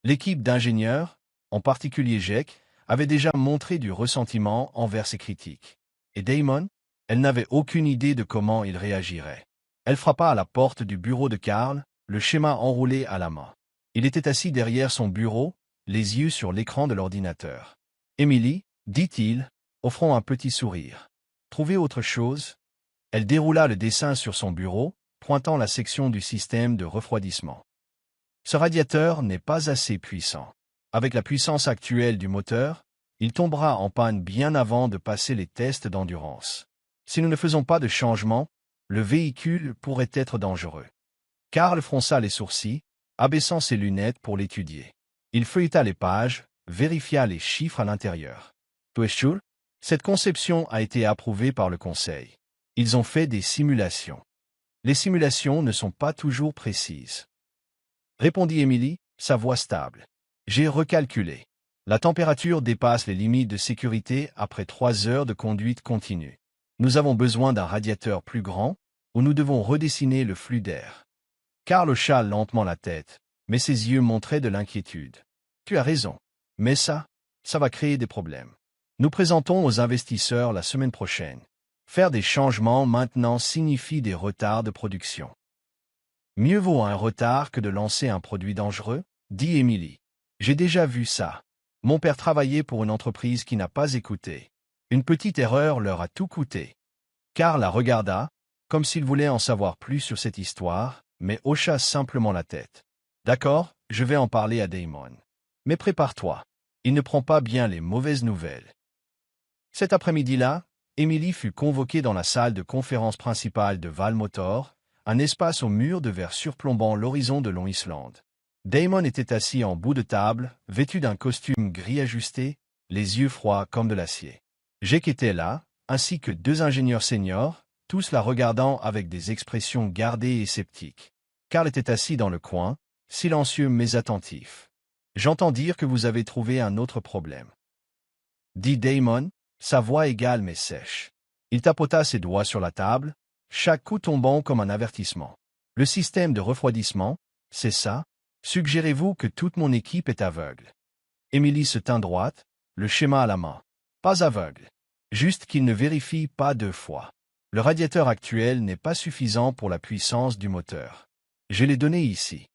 L'équipe d'ingénieurs, en particulier Jack, avait déjà montré du ressentiment envers ses critiques. Et Damon, elle n'avait aucune idée de comment il réagirait. Elle frappa à la porte du bureau de Karl, le schéma enroulé à la main. Il était assis derrière son bureau, les yeux sur l'écran de l'ordinateur. « Émilie, dit-il, offrant un petit sourire. Trouvez autre chose ?» Elle déroula le dessin sur son bureau, pointant la section du système de refroidissement. Ce radiateur n'est pas assez puissant. Avec la puissance actuelle du moteur, il tombera en panne bien avant de passer les tests d'endurance. Si nous ne faisons pas de changement, le véhicule pourrait être dangereux. Karl fronça les sourcils, abaissant ses lunettes pour l'étudier. Il feuilleta les pages, vérifia les chiffres à l'intérieur. « Tu es sûr ? Cette conception a été approuvée par le conseil. Ils ont fait des simulations. Les simulations ne sont pas toujours précises. » Répondit Émilie, sa voix stable. « J'ai recalculé. La température dépasse les limites de sécurité après 3 heures de conduite continue. Nous avons besoin d'un radiateur plus grand, ou nous devons redessiner le flux d'air. » Karl hocha lentement la tête, mais ses yeux montraient de l'inquiétude. « Tu as raison. Mais ça va créer des problèmes. Nous présentons aux investisseurs la semaine prochaine. Faire des changements maintenant signifie des retards de production. » « Mieux vaut un retard que de lancer un produit dangereux, » dit Émilie. « J'ai déjà vu ça. Mon père travaillait pour une entreprise qui n'a pas écouté. Une petite erreur leur a tout coûté. » Karl la regarda, comme s'il voulait en savoir plus sur cette histoire, mais hocha simplement la tête. « D'accord, je vais en parler à Damon. Mais prépare-toi. Il ne prend pas bien les mauvaises nouvelles. » Cet après-midi-là, Émilie fut convoquée dans la salle de conférence principale de Valmotor, un espace au mur de verre surplombant l'horizon de Long Island. Damon était assis en bout de table, vêtu d'un costume gris ajusté, les yeux froids comme de l'acier. Jake était là, ainsi que 2 ingénieurs seniors, tous la regardant avec des expressions gardées et sceptiques. Karl était assis dans le coin, silencieux mais attentif. « J'entends dire que vous avez trouvé un autre problème. » dit Damon, sa voix égale mais sèche. Il tapota ses doigts sur la table, chaque coup tombant comme un avertissement. « Le système de refroidissement, c'est ça? Suggérez-vous que toute mon équipe est aveugle? » Émilie se tint droite, le schéma à la main. « Pas aveugle. Juste qu'il ne vérifie pas 2 fois. Le radiateur actuel n'est pas suffisant pour la puissance du moteur. Je l'ai donné ici. »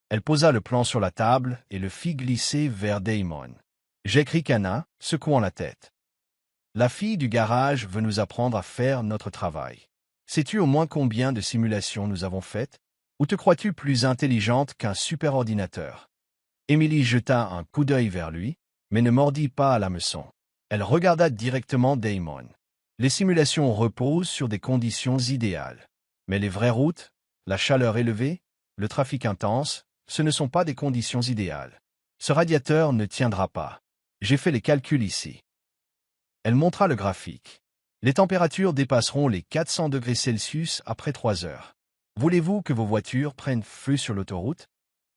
Elle posa le plan sur la table et le fit glisser vers Damon. Jake ricana, secouant la tête. « La fille du garage veut nous apprendre à faire notre travail. Sais-tu au moins combien de simulations nous avons faites? Ou te crois-tu plus intelligente qu'un superordinateur? » Émilie jeta un coup d'œil vers lui, mais ne mordit pas à l'hameçon. Elle regarda directement Damon. Les simulations reposent sur des conditions idéales. Mais les vraies routes, la chaleur élevée, le trafic intense, ce ne sont pas des conditions idéales. Ce radiateur ne tiendra pas. J'ai fait les calculs ici. Elle montra le graphique. Les températures dépasseront les 400 degrés Celsius après 3 heures. Voulez-vous que vos voitures prennent feu sur l'autoroute?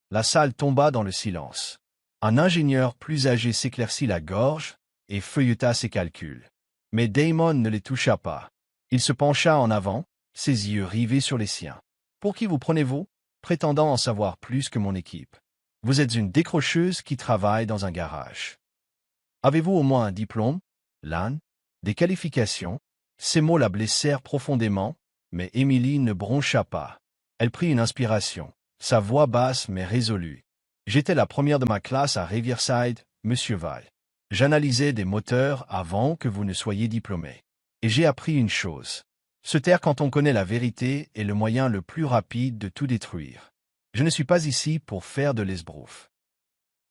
La salle tomba dans le silence. Un ingénieur plus âgé s'éclaircit la gorge et feuilleta ses calculs. Mais Damon ne les toucha pas. Il se pencha en avant, ses yeux rivés sur les siens. « Pour qui vous prenez-vous, prétendant en savoir plus que mon équipe? Vous êtes une décrocheuse qui travaille dans un garage. Avez-vous au moins un diplôme, Lan? Des qualifications ?» Ces mots la blessèrent profondément, mais Émilie ne broncha pas. Elle prit une inspiration, sa voix basse mais résolue. « J'étais la première de ma classe à Riverside, Monsieur Val. J'analysais des moteurs avant que vous ne soyez diplômé. Et j'ai appris une chose. Se taire quand on connaît la vérité est le moyen le plus rapide de tout détruire. Je ne suis pas ici pour faire de l'esbrouf.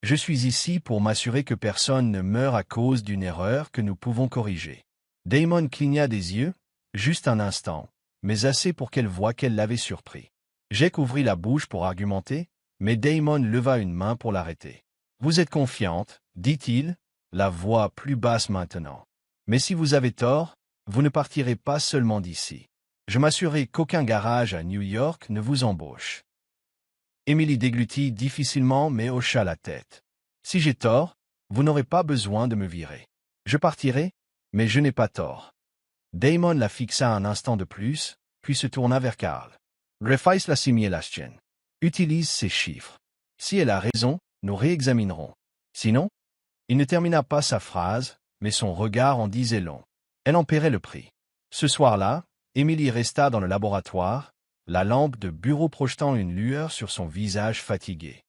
Je suis ici pour m'assurer que personne ne meurt à cause d'une erreur que nous pouvons corriger. » Damon cligna des yeux, Juste un instant, mais assez pour qu'elle voie qu'elle l'avait surpris. Jake ouvrit la bouche pour argumenter, mais Damon leva une main pour l'arrêter. « Vous êtes confiante, dit-il, la voix plus basse maintenant. Mais si vous avez tort, vous ne partirez pas seulement d'ici. Je m'assurerai qu'aucun garage à New York ne vous embauche. » Emily déglutit difficilement mais hocha la tête. « Si j'ai tort, vous n'aurez pas besoin de me virer. Je partirai, mais je n'ai pas tort. » Damon la fixa un instant de plus, puis se tourna vers Carl. « Griffiths la simulation. Utilise ces chiffres. Si elle a raison, nous réexaminerons. Sinon, » il ne termina pas sa phrase, mais son regard en disait long. Elle en paierait le prix. Ce soir-là, Emily resta dans le laboratoire, la lampe de bureau projetant une lueur sur son visage fatigué.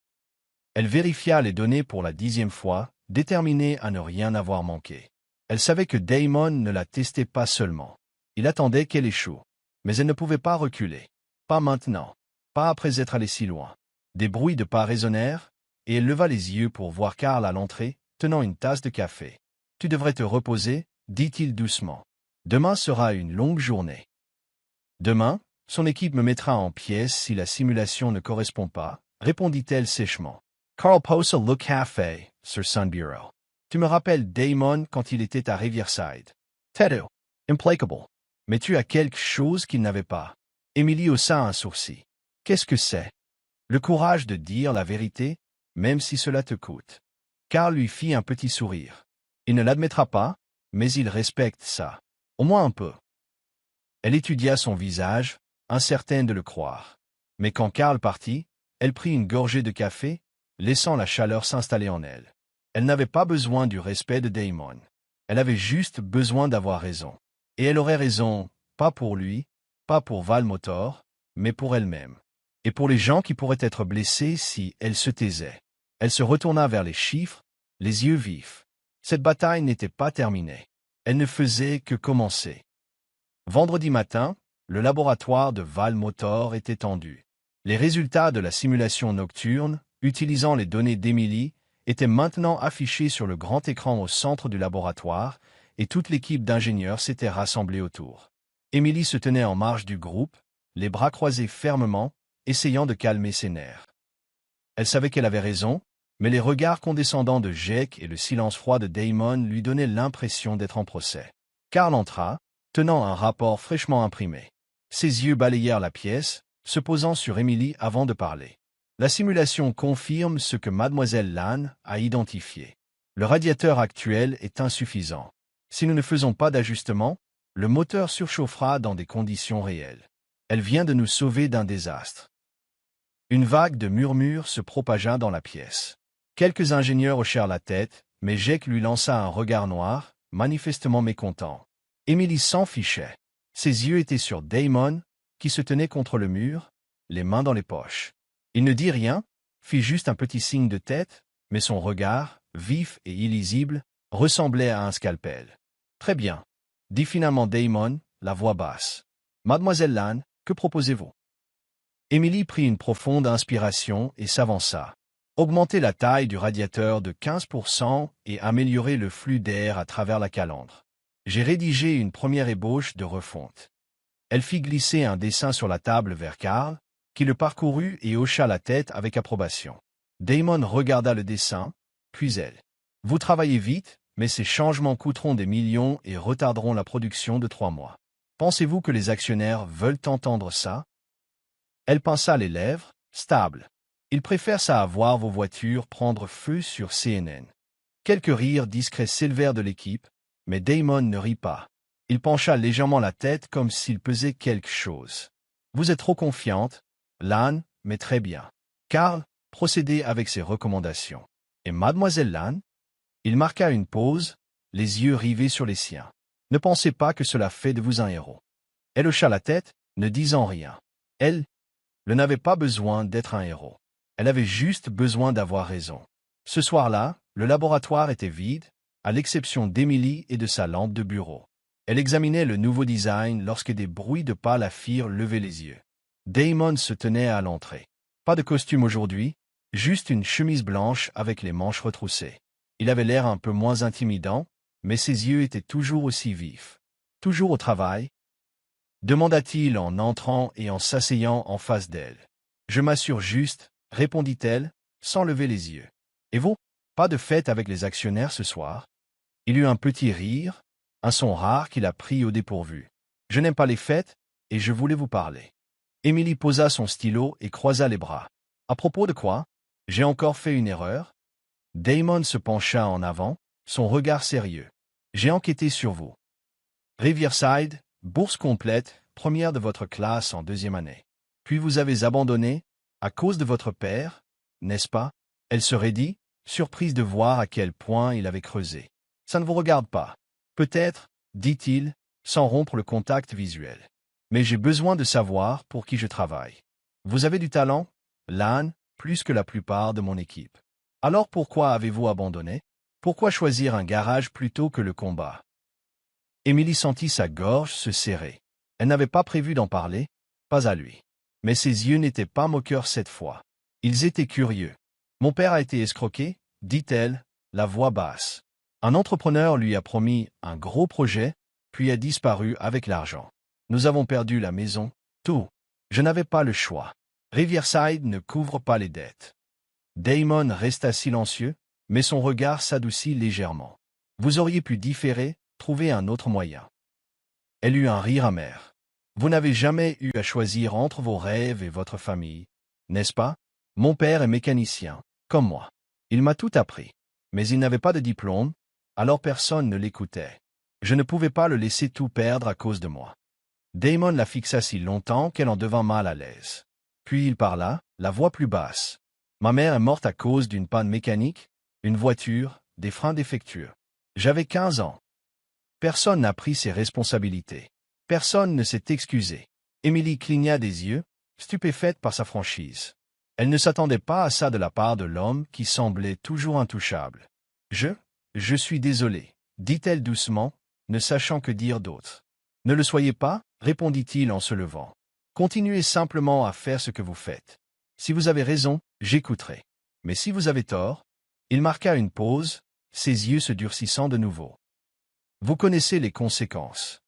Elle vérifia les données pour la 10e fois, déterminée à ne rien avoir manqué. Elle savait que Damon ne la testait pas seulement. Il attendait qu'elle échoue. Mais elle ne pouvait pas reculer. Pas maintenant. Pas après être allée si loin. Des bruits de pas résonnèrent, et elle leva les yeux pour voir Carl à l'entrée, tenant une tasse de café. « Tu devrais te reposer, dit-il doucement. Demain sera une longue journée. » Demain, son équipe me mettra en pièces si la simulation ne correspond pas, répondit-elle sèchement. Carl posa le café sur son bureau. Tu me rappelles Damon quand il était à Riverside. Têtu, implacable. Mais tu as quelque chose qu'il n'avait pas. Emily haussa un sourcil. Qu'est-ce que c'est? Le courage de dire la vérité, même si cela te coûte. Carl lui fit un petit sourire. Il ne l'admettra pas, mais il respecte ça. Au moins un peu. Elle étudia son visage, incertaine de le croire. Mais quand Carl partit, elle prit une gorgée de café, laissant la chaleur s'installer en elle. Elle n'avait pas besoin du respect de Damon. Elle avait juste besoin d'avoir raison. Et elle aurait raison, pas pour lui, pas pour Val Motor, mais pour elle-même. Et pour les gens qui pourraient être blessés si elle se taisait. Elle se retourna vers les chiffres, les yeux vifs. Cette bataille n'était pas terminée. Elle ne faisait que commencer. Vendredi matin, le laboratoire de Val Motor était tendu. Les résultats de la simulation nocturne, utilisant les données d'Emily, étaient maintenant affichés sur le grand écran au centre du laboratoire, et toute l'équipe d'ingénieurs s'était rassemblée autour. Emily se tenait en marge du groupe, les bras croisés fermement, essayant de calmer ses nerfs. Elle savait qu'elle avait raison, mais les regards condescendants de Jake et le silence froid de Damon lui donnaient l'impression d'être en procès. Carl entra, tenant un rapport fraîchement imprimé. Ses yeux balayèrent la pièce, se posant sur Emily avant de parler. La simulation confirme ce que Mademoiselle Lane a identifié. Le radiateur actuel est insuffisant. Si nous ne faisons pas d'ajustement, le moteur surchauffera dans des conditions réelles. Elle vient de nous sauver d'un désastre. Une vague de murmures se propagea dans la pièce. Quelques ingénieurs hochèrent la tête, mais Jake lui lança un regard noir, manifestement mécontent. Emily s'en fichait. Ses yeux étaient sur Damon, qui se tenait contre le mur, les mains dans les poches. Il ne dit rien, fit juste un petit signe de tête, mais son regard, vif et illisible, ressemblait à un scalpel. « Très bien, » dit finalement Damon, la voix basse. « Mademoiselle Lane, que proposez-vous » Emily prit une profonde inspiration et s'avança. Augmenter la taille du radiateur de 15% et améliorer le flux d'air à travers la calandre. J'ai rédigé une première ébauche de refonte. Elle fit glisser un dessin sur la table vers Carl, qui le parcourut et hocha la tête avec approbation. Damon regarda le dessin, puis elle. « Vous travaillez vite, mais ces changements coûteront des millions et retarderont la production de 3 mois. Pensez-vous que les actionnaires veulent entendre ça ?» Elle pinça les lèvres, stable. « Ils préfèrent ça à voir vos voitures prendre feu sur CNN. » Quelques rires discrets s'élevèrent de l'équipe, mais Damon ne rit pas. Il pencha légèrement la tête comme s'il pesait quelque chose. « Vous êtes trop confiante, Lane, mais très bien. » Carl procédait avec ses recommandations. « Et Mademoiselle Lane ?» Il marqua une pause, les yeux rivés sur les siens. « Ne pensez pas que cela fait de vous un héros. » Elle hocha la tête, ne disant rien. Elle n'avait pas besoin d'être un héros. Elle avait juste besoin d'avoir raison. Ce soir-là, le laboratoire était vide, à l'exception d'Emily et de sa lampe de bureau. Elle examinait le nouveau design lorsque des bruits de pas la firent lever les yeux. Damon se tenait à l'entrée. Pas de costume aujourd'hui, juste une chemise blanche avec les manches retroussées. Il avait l'air un peu moins intimidant, mais ses yeux étaient toujours aussi vifs. Toujours au travail. demanda-t-il en entrant et en s'asseyant en face d'elle. Je m'assure juste, répondit-elle, sans lever les yeux. Et vous, pas de fête avec les actionnaires ce soir? Il eut un petit rire, un son rare qui l'a pris au dépourvu. Je n'aime pas les fêtes, et je voulais vous parler. Émilie posa son stylo et croisa les bras. À propos de quoi? J'ai encore fait une erreur? Damon se pencha en avant, son regard sérieux. J'ai enquêté sur vous. Riverside, bourse complète, première de votre classe en 2e année. Puis vous avez abandonné, à cause de votre père, n'est-ce pas? Elle se raidit, surprise de voir à quel point il avait creusé. Ça ne vous regarde pas. Peut-être, dit-il, sans rompre le contact visuel. Mais j'ai besoin de savoir pour qui je travaille. Vous avez du talent, Lan, plus que la plupart de mon équipe. Alors pourquoi avez-vous abandonné? Pourquoi choisir un garage plutôt que le combat? Émilie sentit sa gorge se serrer. Elle n'avait pas prévu d'en parler, pas à lui. Mais ses yeux n'étaient pas moqueurs cette fois. Ils étaient curieux. Mon père a été escroqué, dit-elle, la voix basse. Un entrepreneur lui a promis un gros projet, puis a disparu avec l'argent. Nous avons perdu la maison, tout. Je n'avais pas le choix. Riverside ne couvre pas les dettes. Damon resta silencieux, mais son regard s'adoucit légèrement. Vous auriez pu différer, trouver un autre moyen. Elle eut un rire amer. Vous n'avez jamais eu à choisir entre vos rêves et votre famille, n'est-ce pas? Mon père est mécanicien, comme moi. Il m'a tout appris. Mais il n'avait pas de diplôme, alors personne ne l'écoutait. Je ne pouvais pas le laisser tout perdre à cause de moi. Damon la fixa si longtemps qu'elle en devint mal à l'aise. Puis il parla, la voix plus basse. Ma mère est morte à cause d'une panne mécanique, une voiture, des freins défectueux. J'avais 15 ans. Personne n'a pris ses responsabilités. Personne ne s'est excusé. Émilie cligna des yeux, stupéfaite par sa franchise. Elle ne s'attendait pas à ça de la part de l'homme qui semblait toujours intouchable. Je suis désolé, dit-elle doucement, ne sachant que dire d'autre. Ne le soyez pas, répondit-il en se levant. Continuez simplement à faire ce que vous faites. Si vous avez raison, j'écouterai. Mais si vous avez tort, il marqua une pause, ses yeux se durcissant de nouveau. Vous connaissez les conséquences.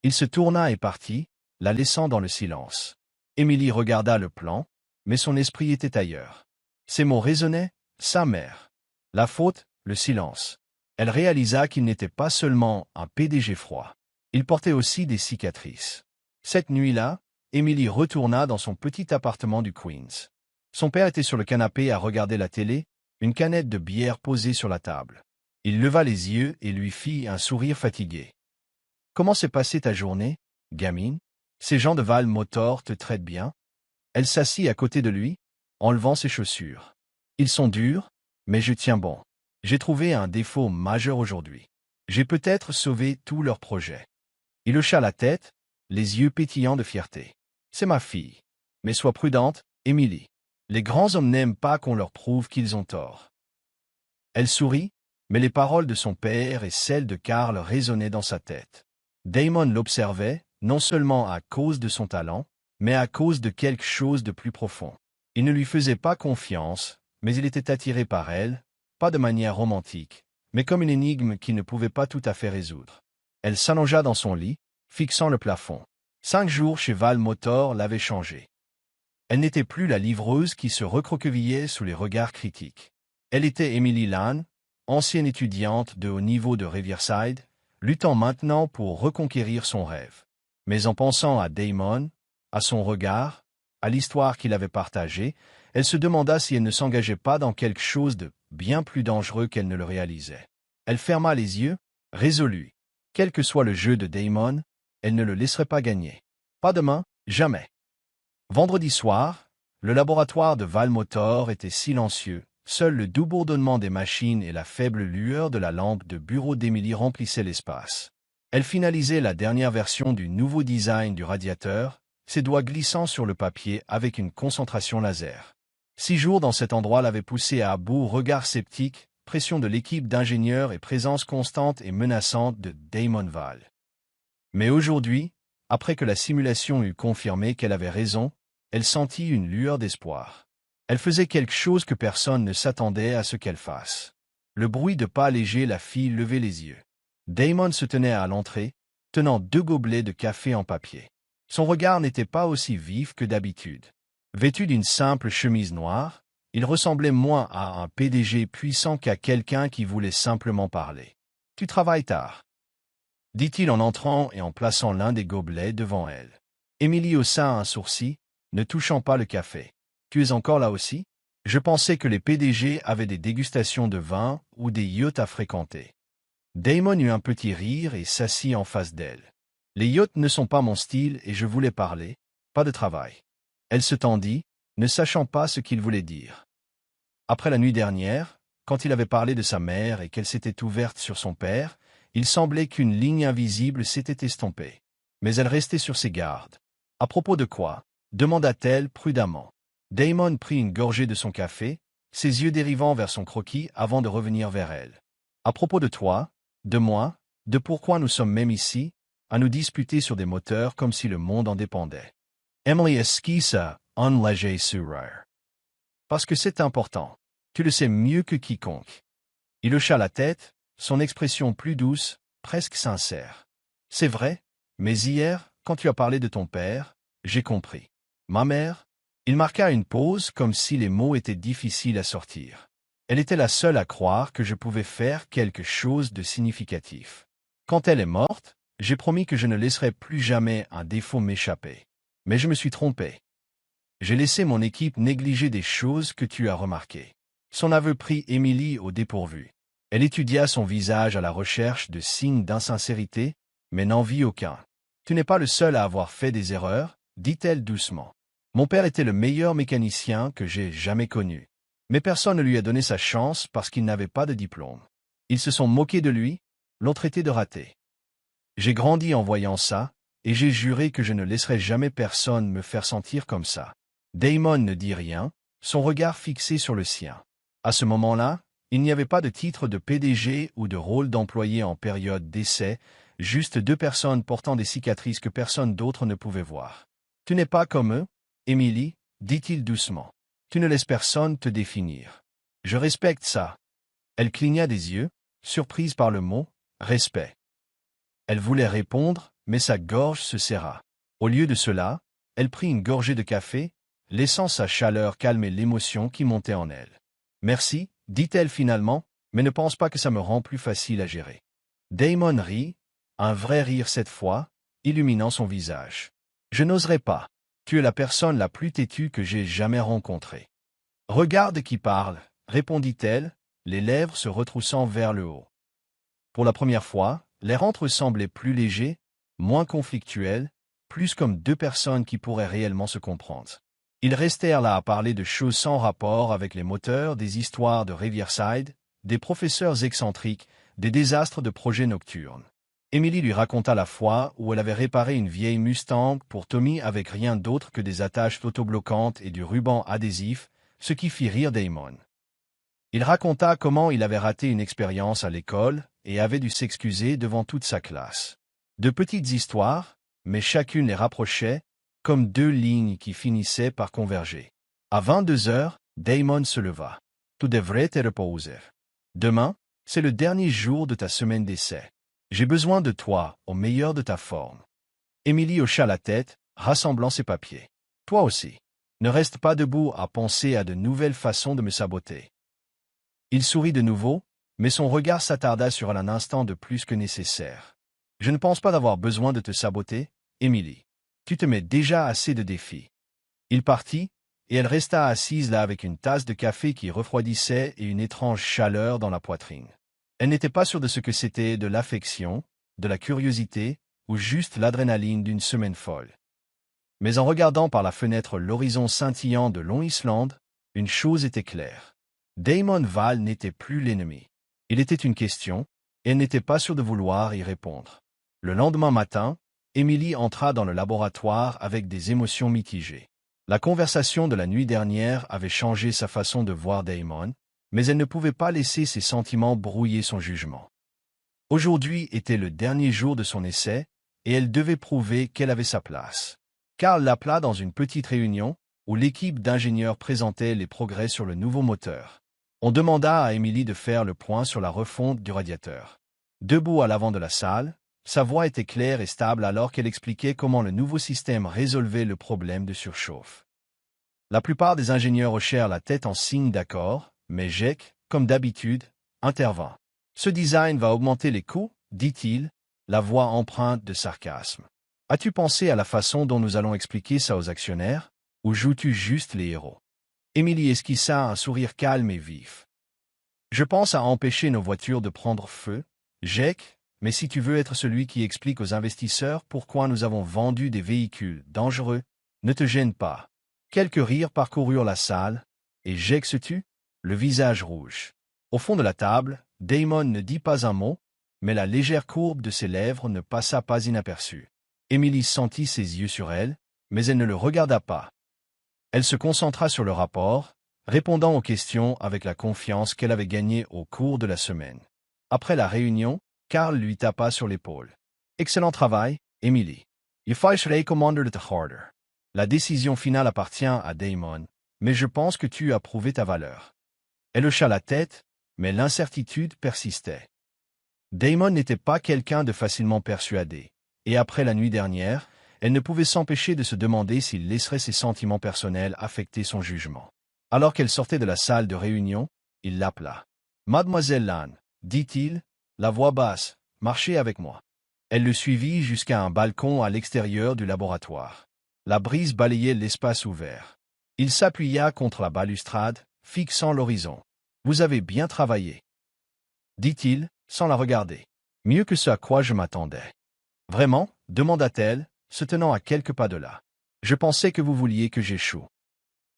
Il se tourna et partit, la laissant dans le silence. Émilie regarda le plan, mais son esprit était ailleurs. Ces mots résonnaient, sa mère. La faute, le silence. Elle réalisa qu'il n'était pas seulement un PDG froid. Il portait aussi des cicatrices. Cette nuit-là, Émilie retourna dans son petit appartement du Queens. Son père était sur le canapé à regarder la télé, une canette de bière posée sur la table. Il leva les yeux et lui fit un sourire fatigué. « Comment s'est passée ta journée, gamine? Ces gens de Val Motor te traitent bien? » Elle s'assit à côté de lui, enlevant ses chaussures. « Ils sont durs, mais je tiens bon. J'ai trouvé un défaut majeur aujourd'hui. J'ai peut-être sauvé tout leur projet. » Il hocha la tête, les yeux pétillants de fierté. « C'est ma fille. Mais sois prudente, Émilie. Les grands hommes n'aiment pas qu'on leur prouve qu'ils ont tort. » Elle sourit, mais les paroles de son père et celles de Karl résonnaient dans sa tête. Damon l'observait, non seulement à cause de son talent, mais à cause de quelque chose de plus profond. Il ne lui faisait pas confiance, mais il était attiré par elle, pas de manière romantique, mais comme une énigme qu'il ne pouvait pas tout à fait résoudre. Elle s'allongea dans son lit, fixant le plafond. 5 jours chez Val Motor l'avaient changé. Elle n'était plus la livreuse qui se recroquevillait sous les regards critiques. Elle était Emily Lan, ancienne étudiante de haut niveau de Riverside, luttant maintenant pour reconquérir son rêve. Mais en pensant à Damon, à son regard, à l'histoire qu'il avait partagée, elle se demanda si elle ne s'engageait pas dans quelque chose de bien plus dangereux qu'elle ne le réalisait. Elle ferma les yeux, résolue. Quel que soit le jeu de Damon, elle ne le laisserait pas gagner. Pas demain, jamais. Vendredi soir, le laboratoire de Val Motor était silencieux. Seul le doux bourdonnement des machines et la faible lueur de la lampe de bureau d'Émilie remplissaient l'espace. Elle finalisait la dernière version du nouveau design du radiateur, ses doigts glissant sur le papier avec une concentration laser. 6 jours dans cet endroit l'avaient poussé à bout, regard sceptique, pression de l'équipe d'ingénieurs et présence constante et menaçante de Damon Val. Mais aujourd'hui, après que la simulation eut confirmé qu'elle avait raison, elle sentit une lueur d'espoir. Elle faisait quelque chose que personne ne s'attendait à ce qu'elle fasse. Le bruit de pas léger la fit lever les yeux. Damon se tenait à l'entrée, tenant 2 gobelets de café en papier. Son regard n'était pas aussi vif que d'habitude. Vêtu d'une simple chemise noire, il ressemblait moins à un PDG puissant qu'à quelqu'un qui voulait simplement parler. « Tu travailles tard », dit-il en entrant et en plaçant l'un des gobelets devant elle. Émilie haussa un sourcil, ne touchant pas le café. « Tu es encore là aussi ? Je pensais que les PDG avaient des dégustations de vin ou des yachts à fréquenter. » Damon eut un petit rire et s'assit en face d'elle. « Les yachts ne sont pas mon style et je voulais parler, pas de travail. » Elle se tendit, ne sachant pas ce qu'il voulait dire. Après la nuit dernière, quand il avait parlé de sa mère et qu'elle s'était ouverte sur son père, il semblait qu'une ligne invisible s'était estompée. Mais elle restait sur ses gardes. « À propos de quoi ?» demanda-t-elle prudemment. Damon prit une gorgée de son café, ses yeux dérivant vers son croquis avant de revenir vers elle. « À propos de toi, de moi, de pourquoi nous sommes même ici, à nous disputer sur des moteurs comme si le monde en dépendait. » Emily esquissa un léger sourire. « Parce que c'est important. Tu le sais mieux que quiconque. » Il hocha la tête, son expression plus douce, presque sincère. « C'est vrai, mais hier, quand tu as parlé de ton père, j'ai compris. Ma mère ?» Il marqua une pause comme si les mots étaient difficiles à sortir. Elle était la seule à croire que je pouvais faire quelque chose de significatif. Quand elle est morte, j'ai promis que je ne laisserais plus jamais un défaut m'échapper. Mais je me suis trompé. J'ai laissé mon équipe négliger des choses que tu as remarquées. Son aveu prit Émilie au dépourvu. Elle étudia son visage à la recherche de signes d'insincérité, mais n'en vit aucun. « Tu n'es pas le seul à avoir fait des erreurs, » dit-elle doucement. « Mon père était le meilleur mécanicien que j'ai jamais connu. Mais personne ne lui a donné sa chance parce qu'il n'avait pas de diplôme. Ils se sont moqués de lui, l'ont traité de raté. J'ai grandi en voyant ça, et j'ai juré que je ne laisserais jamais personne me faire sentir comme ça. » Damon ne dit rien, son regard fixé sur le sien. À ce moment-là, il n'y avait pas de titre de PDG ou de rôle d'employé en période d'essai, juste deux personnes portant des cicatrices que personne d'autre ne pouvait voir. « Tu n'es pas comme eux, Émilie, » dit-il doucement. « Tu ne laisses personne te définir. Je respecte ça. » Elle cligna des yeux, surprise par le mot « respect ». Elle voulait répondre, mais sa gorge se serra. Au lieu de cela, elle prit une gorgée de café, laissant sa chaleur calmer l'émotion qui montait en elle. « Merci, » dit-elle finalement, « mais ne pense pas que ça me rend plus facile à gérer. » Damon rit, un vrai rire cette fois, illuminant son visage. « Je n'oserais pas. Tu es la personne la plus têtue que j'ai jamais rencontrée. »« Regarde qui parle, » répondit-elle, les lèvres se retroussant vers le haut. Pour la première fois, l'air entre eux semblait plus léger, moins conflictuel, plus comme deux personnes qui pourraient réellement se comprendre. Ils restèrent là à parler de choses sans rapport avec les moteurs, des histoires de Riverside, des professeurs excentriques, des désastres de projets nocturnes. Émilie lui raconta la fois où elle avait réparé une vieille Mustang pour Tommy avec rien d'autre que des attaches autobloquantes et du ruban adhésif, ce qui fit rire Damon. Il raconta comment il avait raté une expérience à l'école et avait dû s'excuser devant toute sa classe. De petites histoires, mais chacune les rapprochait, comme deux lignes qui finissaient par converger. À 22 heures, Damon se leva. « Tu devrais te reposer. Demain, c'est le dernier jour de ta semaine d'essai. J'ai besoin de toi, au meilleur de ta forme. » Émilie hocha la tête, rassemblant ses papiers. « Toi aussi. Ne reste pas debout à penser à de nouvelles façons de me saboter. » Il sourit de nouveau, mais son regard s'attarda sur elle un instant de plus que nécessaire. « Je ne pense pas d'avoir besoin de te saboter, Émilie. Tu te mets déjà assez de défis. » Il partit, et elle resta assise là avec une tasse de café qui refroidissait et une étrange chaleur dans la poitrine. Elle n'était pas sûre de ce que c'était de l'affection, de la curiosité, ou juste l'adrénaline d'une semaine folle. Mais en regardant par la fenêtre l'horizon scintillant de Long Island, une chose était claire. Damon Val n'était plus l'ennemi. Il était une question, et elle n'était pas sûre de vouloir y répondre. Le lendemain matin, Émilie entra dans le laboratoire avec des émotions mitigées. La conversation de la nuit dernière avait changé sa façon de voir Damon, mais elle ne pouvait pas laisser ses sentiments brouiller son jugement. Aujourd'hui était le dernier jour de son essai, et elle devait prouver qu'elle avait sa place. Carl l'appela dans une petite réunion, où l'équipe d'ingénieurs présentait les progrès sur le nouveau moteur. On demanda à Émilie de faire le point sur la refonte du radiateur. Debout à l'avant de la salle, Sa voix était claire et stable alors qu'elle expliquait comment le nouveau système résolvait le problème de surchauffe. La plupart des ingénieurs hochèrent la tête en signe d'accord, mais Jake, comme d'habitude, intervint. Ce design va augmenter les coûts, dit-il, la voix empreinte de sarcasme. As-tu pensé à la façon dont nous allons expliquer ça aux actionnaires, ou joues-tu juste les héros? Emily esquissa un sourire calme et vif. Je pense à empêcher nos voitures de prendre feu, Jake, mais si tu veux être celui qui explique aux investisseurs pourquoi nous avons vendu des véhicules dangereux, ne te gêne pas. Quelques rires parcoururent la salle, et Jake se tut, le visage rouge. Au fond de la table, Damon ne dit pas un mot, mais la légère courbe de ses lèvres ne passa pas inaperçue. Emily sentit ses yeux sur elle, mais elle ne le regarda pas. Elle se concentra sur le rapport, répondant aux questions avec la confiance qu'elle avait gagnée au cours de la semaine. Après la réunion, Carl lui tapa sur l'épaule. « Excellent travail, Emily. Il faut recommander de harder. La décision finale appartient à Damon, mais je pense que tu as prouvé ta valeur. » Elle hocha la tête, mais l'incertitude persistait. Damon n'était pas quelqu'un de facilement persuadé, et après la nuit dernière, elle ne pouvait s'empêcher de se demander s'il laisserait ses sentiments personnels affecter son jugement. Alors qu'elle sortait de la salle de réunion, il l'appela. « Mademoiselle Lane, dit-il, la voix basse, marchez avec moi. » Elle le suivit jusqu'à un balcon à l'extérieur du laboratoire. La brise balayait l'espace ouvert. Il s'appuya contre la balustrade, fixant l'horizon. « Vous avez bien travaillé, dit-il, sans la regarder. Mieux que ce à quoi je m'attendais. Vraiment, demanda-t-elle, se tenant à quelques pas de là. Je pensais que vous vouliez que j'échoue.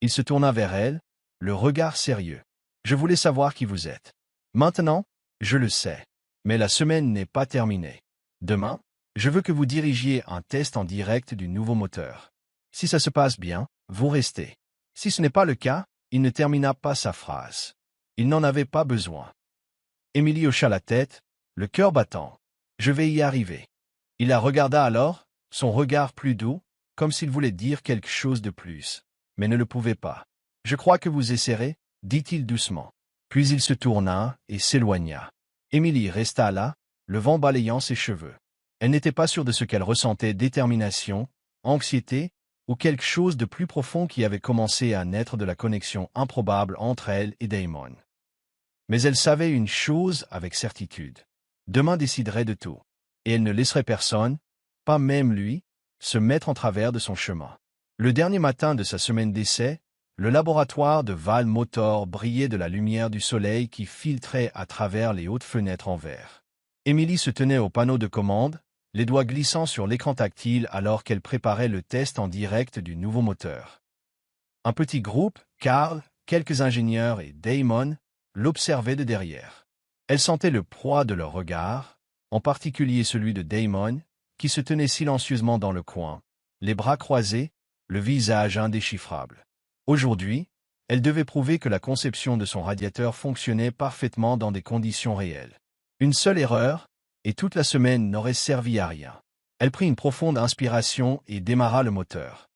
Il se tourna vers elle, le regard sérieux. Je voulais savoir qui vous êtes. Maintenant, je le sais. Mais la semaine n'est pas terminée. Demain, je veux que vous dirigiez un test en direct du nouveau moteur. Si ça se passe bien, vous restez. Si ce n'est pas le cas, il ne termina pas sa phrase. Il n'en avait pas besoin. Emily hocha la tête, le cœur battant. Je vais y arriver. Il la regarda alors, son regard plus doux, comme s'il voulait dire quelque chose de plus, mais ne le pouvait pas. Je crois que vous essaierez, dit-il doucement. Puis il se tourna et s'éloigna. Emily resta là, le vent balayant ses cheveux. Elle n'était pas sûre de ce qu'elle ressentait: détermination, anxiété, ou quelque chose de plus profond qui avait commencé à naître de la connexion improbable entre elle et Damon. Mais elle savait une chose avec certitude. Demain déciderait de tout. Et elle ne laisserait personne, pas même lui, se mettre en travers de son chemin. Le dernier matin de sa semaine d'essai, le laboratoire de Val Motor brillait de la lumière du soleil qui filtrait à travers les hautes fenêtres en verre. Emily se tenait au panneau de commande, les doigts glissant sur l'écran tactile alors qu'elle préparait le test en direct du nouveau moteur. Un petit groupe, Carl, quelques ingénieurs et Damon, l'observaient de derrière. Elle sentait le poids de leur regard, en particulier celui de Damon, qui se tenait silencieusement dans le coin, les bras croisés, le visage indéchiffrable. Aujourd'hui, elle devait prouver que la conception de son radiateur fonctionnait parfaitement dans des conditions réelles. Une seule erreur, et toute la semaine n'aurait servi à rien. Elle prit une profonde inspiration et démarra le moteur.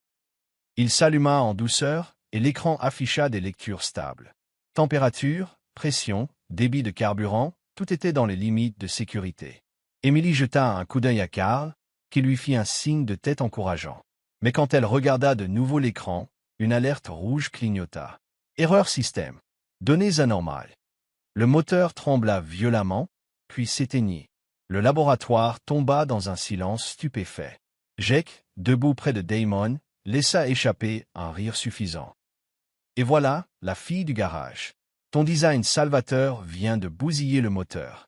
Il s'alluma en douceur, et l'écran afficha des lectures stables. Température, pression, débit de carburant, tout était dans les limites de sécurité. Emily jeta un coup d'œil à Carl, qui lui fit un signe de tête encourageant. Mais quand elle regarda de nouveau l'écran, une alerte rouge clignota. Erreur système. Données anormales. Le moteur trembla violemment, puis s'éteignit. Le laboratoire tomba dans un silence stupéfait. Jake, debout près de Damon, laissa échapper un rire suffisant. Et voilà, la fille du garage. Ton design salvateur vient de bousiller le moteur.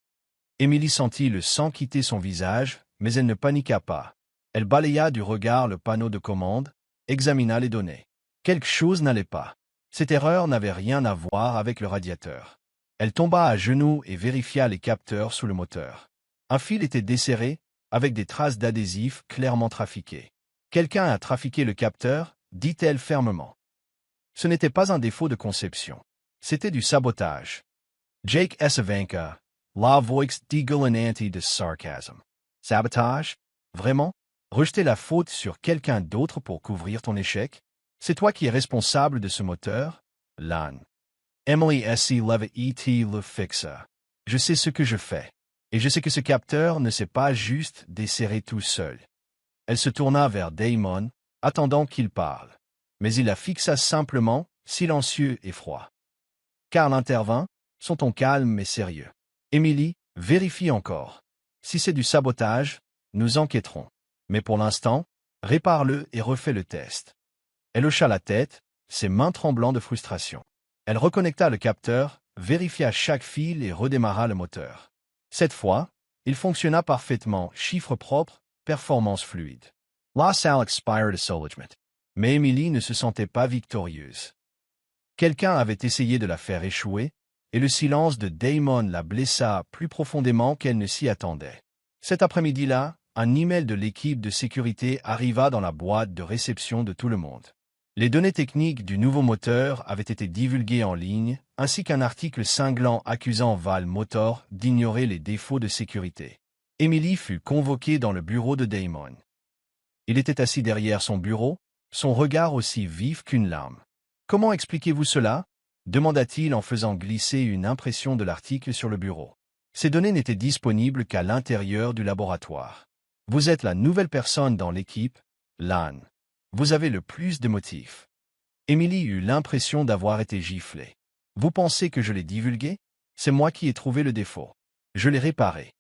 Emily sentit le sang quitter son visage, mais elle ne paniqua pas. Elle balaya du regard le panneau de commande, examina les données. Quelque chose n'allait pas. Cette erreur n'avait rien à voir avec le radiateur. Elle tomba à genoux et vérifia les capteurs sous le moteur. Un fil était desserré, avec des traces d'adhésif clairement trafiquées. Quelqu'un a trafiqué le capteur, dit-elle fermement. Ce n'était pas un défaut de conception. C'était du sabotage. Jake Esavanka, la voix dégoûtante de sarcasme. Sabotage? Vraiment? Rejeter la faute sur quelqu'un d'autre pour couvrir ton échec? C'est toi qui es responsable de ce moteur? Lane. Emily S. Levitt le fixa. Je sais ce que je fais. Et je sais que ce capteur ne s'est pas juste desserré tout seul. Elle se tourna vers Damon, attendant qu'il parle. Mais il la fixa simplement, silencieux et froid. Carl intervint, son ton calme mais sérieux. Emily, vérifie encore. Si c'est du sabotage, nous enquêterons. Mais pour l'instant, répare-le et refais le test. Elle hocha la tête, ses mains tremblant de frustration. Elle reconnecta le capteur, vérifia chaque fil et redémarra le moteur. Cette fois, il fonctionna parfaitement, chiffre propre, performance fluide. La salle expired solidement. Mais Emily ne se sentait pas victorieuse. Quelqu'un avait essayé de la faire échouer, et le silence de Damon la blessa plus profondément qu'elle ne s'y attendait. Cet après-midi-là, un email de l'équipe de sécurité arriva dans la boîte de réception de tout le monde. Les données techniques du nouveau moteur avaient été divulguées en ligne, ainsi qu'un article cinglant accusant Val Motor d'ignorer les défauts de sécurité. Emily fut convoquée dans le bureau de Damon. Il était assis derrière son bureau, son regard aussi vif qu'une lame. « Comment expliquez-vous cela » demanda-t-il en faisant glisser une impression de l'article sur le bureau. Ces données n'étaient disponibles qu'à l'intérieur du laboratoire. Vous êtes la nouvelle personne dans l'équipe, Lan. Vous avez le plus de motifs. Emily eut l'impression d'avoir été giflée. Vous pensez que je l'ai divulgué? C'est moi qui ai trouvé le défaut. Je l'ai réparé.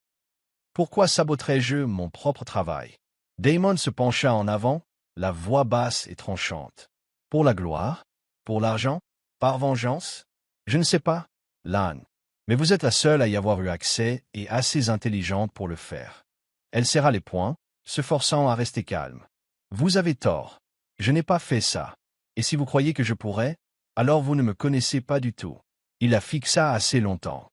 Pourquoi saboterais-je mon propre travail? Damon se pencha en avant, la voix basse et tranchante. Pour la gloire? Pour l'argent? Par vengeance? Je ne sais pas, Lan. Mais vous êtes la seule à y avoir eu accès et assez intelligente pour le faire. Elle serra les poings, se forçant à rester calme. Vous avez tort. Je n'ai pas fait ça. Et si vous croyez que je pourrais, alors vous ne me connaissez pas du tout. Il la fixa assez longtemps.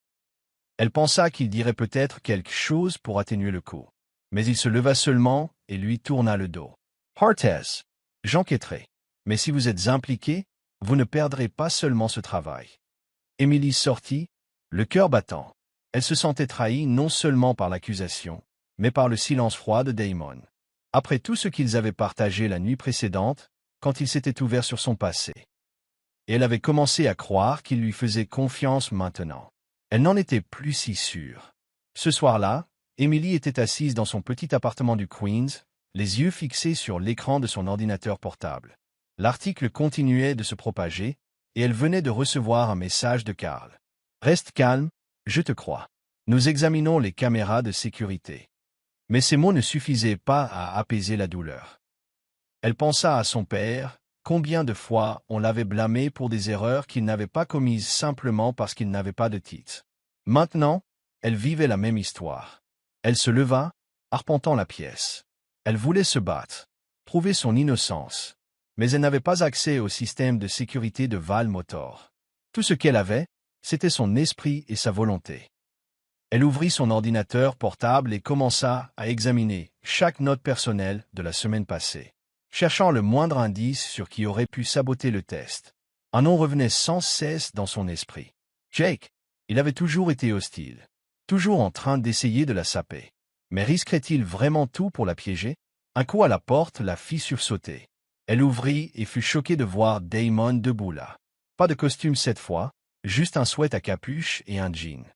Elle pensa qu'il dirait peut-être quelque chose pour atténuer le coup. Mais il se leva seulement et lui tourna le dos. Hartez, j'enquêterai. Mais si vous êtes impliqué, vous ne perdrez pas seulement ce travail. Emily sortit, le cœur battant. Elle se sentait trahie non seulement par l'accusation, mais par le silence froid de Damon. Après tout ce qu'ils avaient partagé la nuit précédente, quand il s'était ouvert sur son passé. Et elle avait commencé à croire qu'il lui faisait confiance maintenant. Elle n'en était plus si sûre. Ce soir-là, Emily était assise dans son petit appartement du Queens, les yeux fixés sur l'écran de son ordinateur portable. L'article continuait de se propager, et elle venait de recevoir un message de Carl. « Reste calme, je te crois. Nous examinons les caméras de sécurité. » Mais ces mots ne suffisaient pas à apaiser la douleur. Elle pensa à son père, combien de fois on l'avait blâmé pour des erreurs qu'il n'avait pas commises simplement parce qu'il n'avait pas de titre. Maintenant, elle vivait la même histoire. Elle se leva, arpentant la pièce. Elle voulait se battre, prouver son innocence, mais elle n'avait pas accès au système de sécurité de Val Motor. Tout ce qu'elle avait, c'était son esprit et sa volonté. Elle ouvrit son ordinateur portable et commença à examiner chaque note personnelle de la semaine passée, cherchant le moindre indice sur qui aurait pu saboter le test. Un nom revenait sans cesse dans son esprit. Jake. Il avait toujours été hostile, toujours en train d'essayer de la saper. Mais risquerait-il vraiment tout pour la piéger? Un coup à la porte la fit sursauter. Elle ouvrit et fut choquée de voir Damon debout là. Pas de costume cette fois, juste un sweat à capuche et un jean.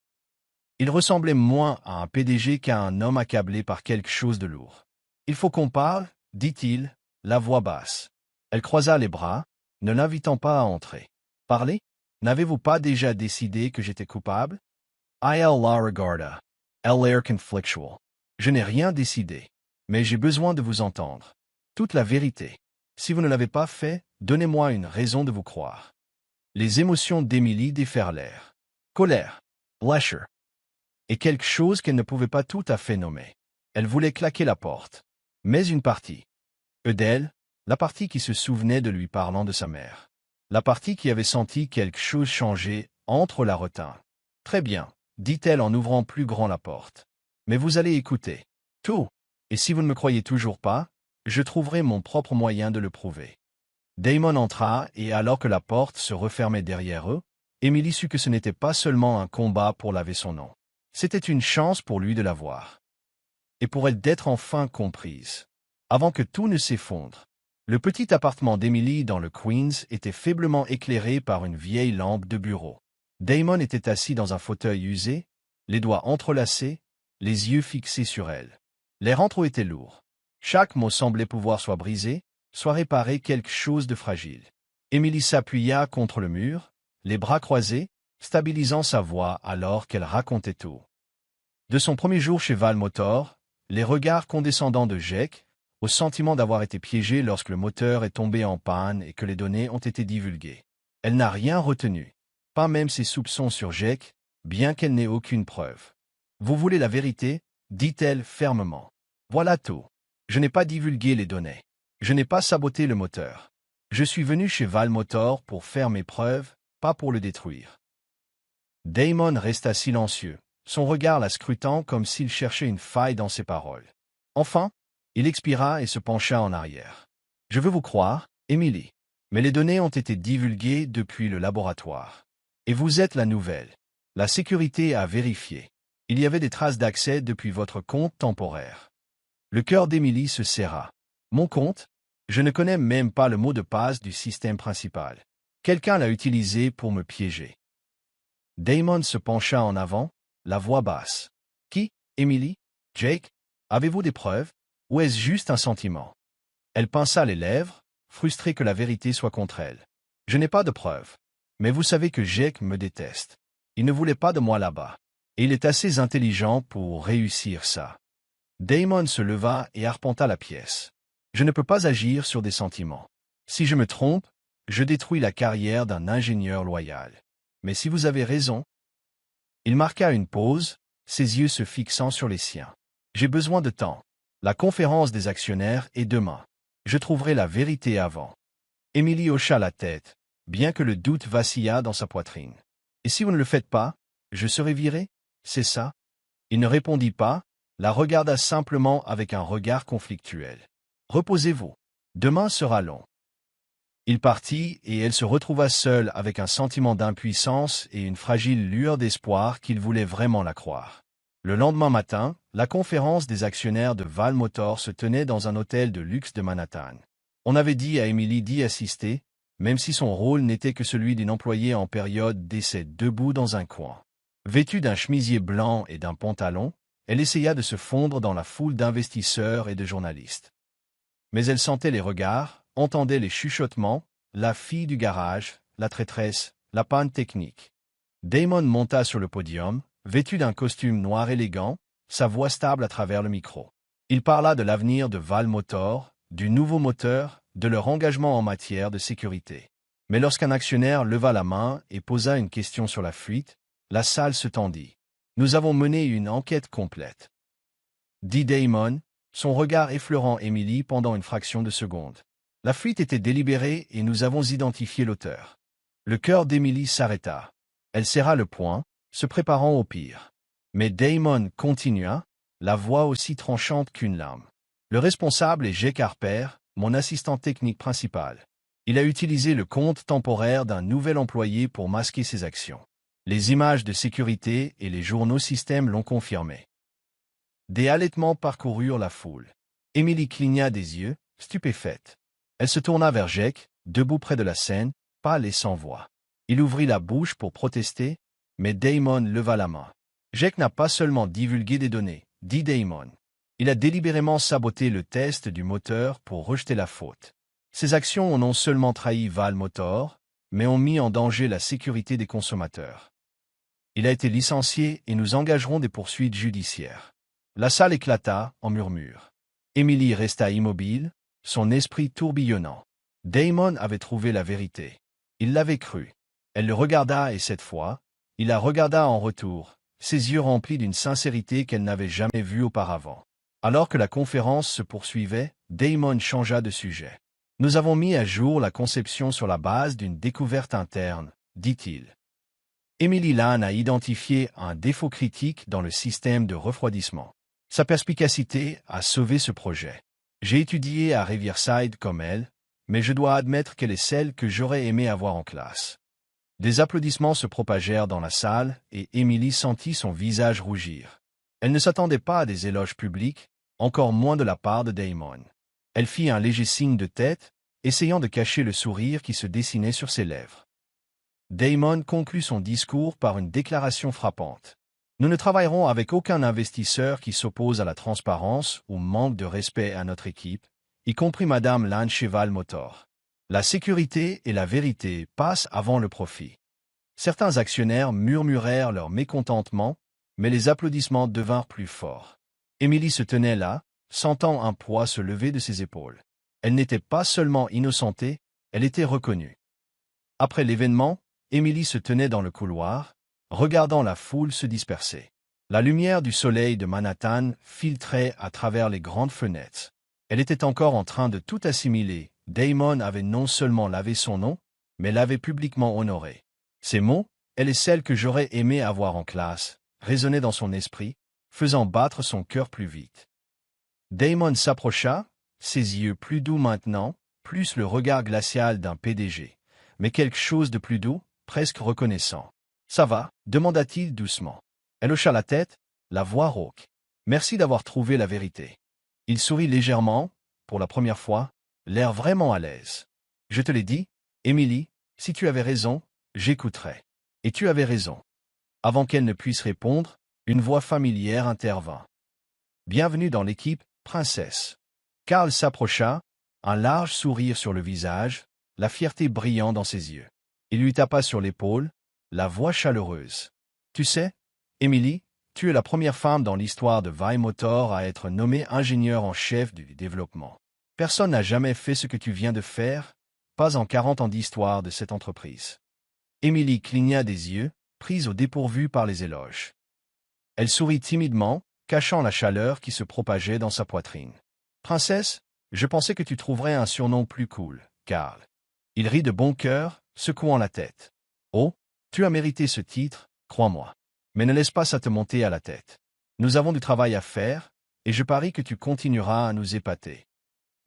Il ressemblait moins à un PDG qu'à un homme accablé par quelque chose de lourd. « Il faut qu'on parle, dit-il, la voix basse. Elle croisa les bras, ne l'invitant pas à entrer. « Parlez? N'avez-vous pas déjà décidé que j'étais coupable? » Elle la regarda. Elle l'air conflictual. « Je n'ai rien décidé, mais j'ai besoin de vous entendre. Toute la vérité. Si vous ne l'avez pas fait, donnez-moi une raison de vous croire. » Les émotions d'Emily déferlèrent. Colère, blessure, et quelque chose qu'elle ne pouvait pas tout à fait nommer. Elle voulait claquer la porte. Mais une partie. D'elle, la partie qui se souvenait de lui parlant de sa mère. La partie qui avait senti quelque chose changer, entre la retint. « Très bien, dit-elle en ouvrant plus grand la porte. Mais vous allez écouter. Tout. Et si vous ne me croyez toujours pas, je trouverai mon propre moyen de le prouver. » Damon entra et alors que la porte se refermait derrière eux, Emily sut que ce n'était pas seulement un combat pour laver son nom. C'était une chance pour lui de la voir. Et pour elle d'être enfin comprise. Avant que tout ne s'effondre, le petit appartement d'Emily dans le Queens était faiblement éclairé par une vieille lampe de bureau. Damon était assis dans un fauteuil usé, les doigts entrelacés, les yeux fixés sur elle. Les rentraux étaient lourds. Chaque mot semblait pouvoir soit briser, soit réparer quelque chose de fragile. Emily s'appuya contre le mur, les bras croisés, stabilisant sa voix alors qu'elle racontait tout. De son premier jour chez Valmotor, les regards condescendants de Jake, au sentiment d'avoir été piégée lorsque le moteur est tombé en panne et que les données ont été divulguées. Elle n'a rien retenu, pas même ses soupçons sur Jake, bien qu'elle n'ait aucune preuve. « Vous voulez la vérité ?» dit-elle fermement. « Voilà tout. Je n'ai pas divulgué les données. Je n'ai pas saboté le moteur. Je suis venu chez Valmotor pour faire mes preuves, pas pour le détruire. » Damon resta silencieux, son regard la scrutant comme s'il cherchait une faille dans ses paroles. Enfin, il expira et se pencha en arrière. « Je veux vous croire, Emily, mais les données ont été divulguées depuis le laboratoire. Et vous êtes la nouvelle. La sécurité a vérifié. Il y avait des traces d'accès depuis votre compte temporaire. » Le cœur d'Emily se serra. « Mon compte? Je ne connais même pas le mot de passe du système principal. Quelqu'un l'a utilisé pour me piéger. » Damon se pencha en avant, la voix basse. « Qui? Emily? Jake? Avez-vous des preuves? Ou est-ce juste un sentiment? » Elle pinça les lèvres, frustrée que la vérité soit contre elle. « Je n'ai pas de preuves. Mais vous savez que Jake me déteste. Il ne voulait pas de moi là-bas. Et il est assez intelligent pour réussir ça. » Damon se leva et arpenta la pièce. « Je ne peux pas agir sur des sentiments. Si je me trompe, je détruis la carrière d'un ingénieur loyal. Mais si vous avez raison... » Il marqua une pause, ses yeux se fixant sur les siens. « J'ai besoin de temps. La conférence des actionnaires est demain. Je trouverai la vérité avant. » Emily hocha la tête, bien que le doute vacillât dans sa poitrine. « Et si vous ne le faites pas, je serai viré? C'est ça? » Il ne répondit pas, la regarda simplement avec un regard conflictuel. « Reposez-vous. Demain sera long. » Il partit et elle se retrouva seule avec un sentiment d'impuissance et une fragile lueur d'espoir qu'il voulait vraiment la croire. Le lendemain matin, la conférence des actionnaires de Valmotor se tenait dans un hôtel de luxe de Manhattan. On avait dit à Emily d'y assister, même si son rôle n'était que celui d'une employée en période d'essai debout dans un coin. Vêtue d'un chemisier blanc et d'un pantalon, elle essaya de se fondre dans la foule d'investisseurs et de journalistes. Mais elle sentait les regards, entendait les chuchotements, la fille du garage, la traîtresse, la panne technique. Damon monta sur le podium, vêtu d'un costume noir élégant, sa voix stable à travers le micro. Il parla de l'avenir de Valmotor, du nouveau moteur, de leur engagement en matière de sécurité. Mais lorsqu'un actionnaire leva la main et posa une question sur la fuite, la salle se tendit. « Nous avons mené une enquête complète. » dit Damon, son regard effleurant Emily pendant une fraction de seconde. « La fuite était délibérée et nous avons identifié l'auteur. » Le cœur d'Emily s'arrêta. Elle serra le poing, se préparant au pire. Mais Damon continua, la voix aussi tranchante qu'une lame. « Le responsable est Jake Harper, mon assistant technique principal. Il a utilisé le compte temporaire d'un nouvel employé pour masquer ses actions. Les images de sécurité et les journaux système l'ont confirmé. » Des halètements parcoururent la foule. Emily cligna des yeux, stupéfaite. Elle se tourna vers Jake, debout près de la scène, pâle et sans voix. Il ouvrit la bouche pour protester, mais Damon leva la main. « Jake n'a pas seulement divulgué des données, » dit Damon. « Il a délibérément saboté le test du moteur pour rejeter la faute. Ses actions ont non seulement trahi Valmotor, mais ont mis en danger la sécurité des consommateurs. Il a été licencié et nous engagerons des poursuites judiciaires. » La salle éclata en murmures. Emily resta immobile, son esprit tourbillonnant. Damon avait trouvé la vérité. Il l'avait cru. Elle le regarda et cette fois, il la regarda en retour, ses yeux remplis d'une sincérité qu'elle n'avait jamais vue auparavant. Alors que la conférence se poursuivait, Damon changea de sujet. « Nous avons mis à jour la conception sur la base d'une découverte interne, » dit-il. Emily Lane a identifié un défaut critique dans le système de refroidissement. Sa perspicacité a sauvé ce projet. J'ai étudié à Riverside comme elle, mais je dois admettre qu'elle est celle que j'aurais aimé avoir en classe. Des applaudissements se propagèrent dans la salle et Emily sentit son visage rougir. Elle ne s'attendait pas à des éloges publics, encore moins de la part de Damon. Elle fit un léger signe de tête, essayant de cacher le sourire qui se dessinait sur ses lèvres. Damon conclut son discours par une déclaration frappante. « Nous ne travaillerons avec aucun investisseur qui s'oppose à la transparence ou manque de respect à notre équipe, y compris Madame Lane Cheval Motor. La sécurité et la vérité passent avant le profit. Certains actionnaires murmurèrent leur mécontentement, mais les applaudissements devinrent plus forts. Émilie se tenait là, sentant un poids se lever de ses épaules. Elle n'était pas seulement innocentée, elle était reconnue. Après l'événement, Émilie se tenait dans le couloir, regardant la foule se disperser. La lumière du soleil de Manhattan filtrait à travers les grandes fenêtres. Elle était encore en train de tout assimiler. Damon avait non seulement lavé son nom, mais l'avait publiquement honoré. Ces mots, elle est celle que j'aurais aimé avoir en classe, résonnaient dans son esprit, faisant battre son cœur plus vite. Damon s'approcha, ses yeux plus doux maintenant, plus le regard glacial d'un PDG, mais quelque chose de plus doux, presque reconnaissant. « Ça va ?» demanda-t-il doucement. Elle hocha la tête, la voix rauque. « Merci d'avoir trouvé la vérité. » Il sourit légèrement, pour la première fois, l'air vraiment à l'aise. « Je te l'ai dit, Émilie, si tu avais raison, j'écouterais. Et tu avais raison. » Avant qu'elle ne puisse répondre, une voix familière intervint. « Bienvenue dans l'équipe, princesse. » Karl s'approcha, un large sourire sur le visage, la fierté brillant dans ses yeux. Il lui tapa sur l'épaule, la voix chaleureuse. « Tu sais, Émilie, tu es la première femme dans l'histoire de VAI Motor à être nommée ingénieure en chef du développement. Personne n'a jamais fait ce que tu viens de faire, pas en 40 ans d'histoire de cette entreprise. » Émilie cligna des yeux, prise au dépourvu par les éloges. Elle sourit timidement, cachant la chaleur qui se propageait dans sa poitrine. « Princesse, je pensais que tu trouverais un surnom plus cool, Karl. » Il rit de bon cœur, secouant la tête. « Oh, tu as mérité ce titre, crois-moi. Mais ne laisse pas ça te monter à la tête. Nous avons du travail à faire, et je parie que tu continueras à nous épater. »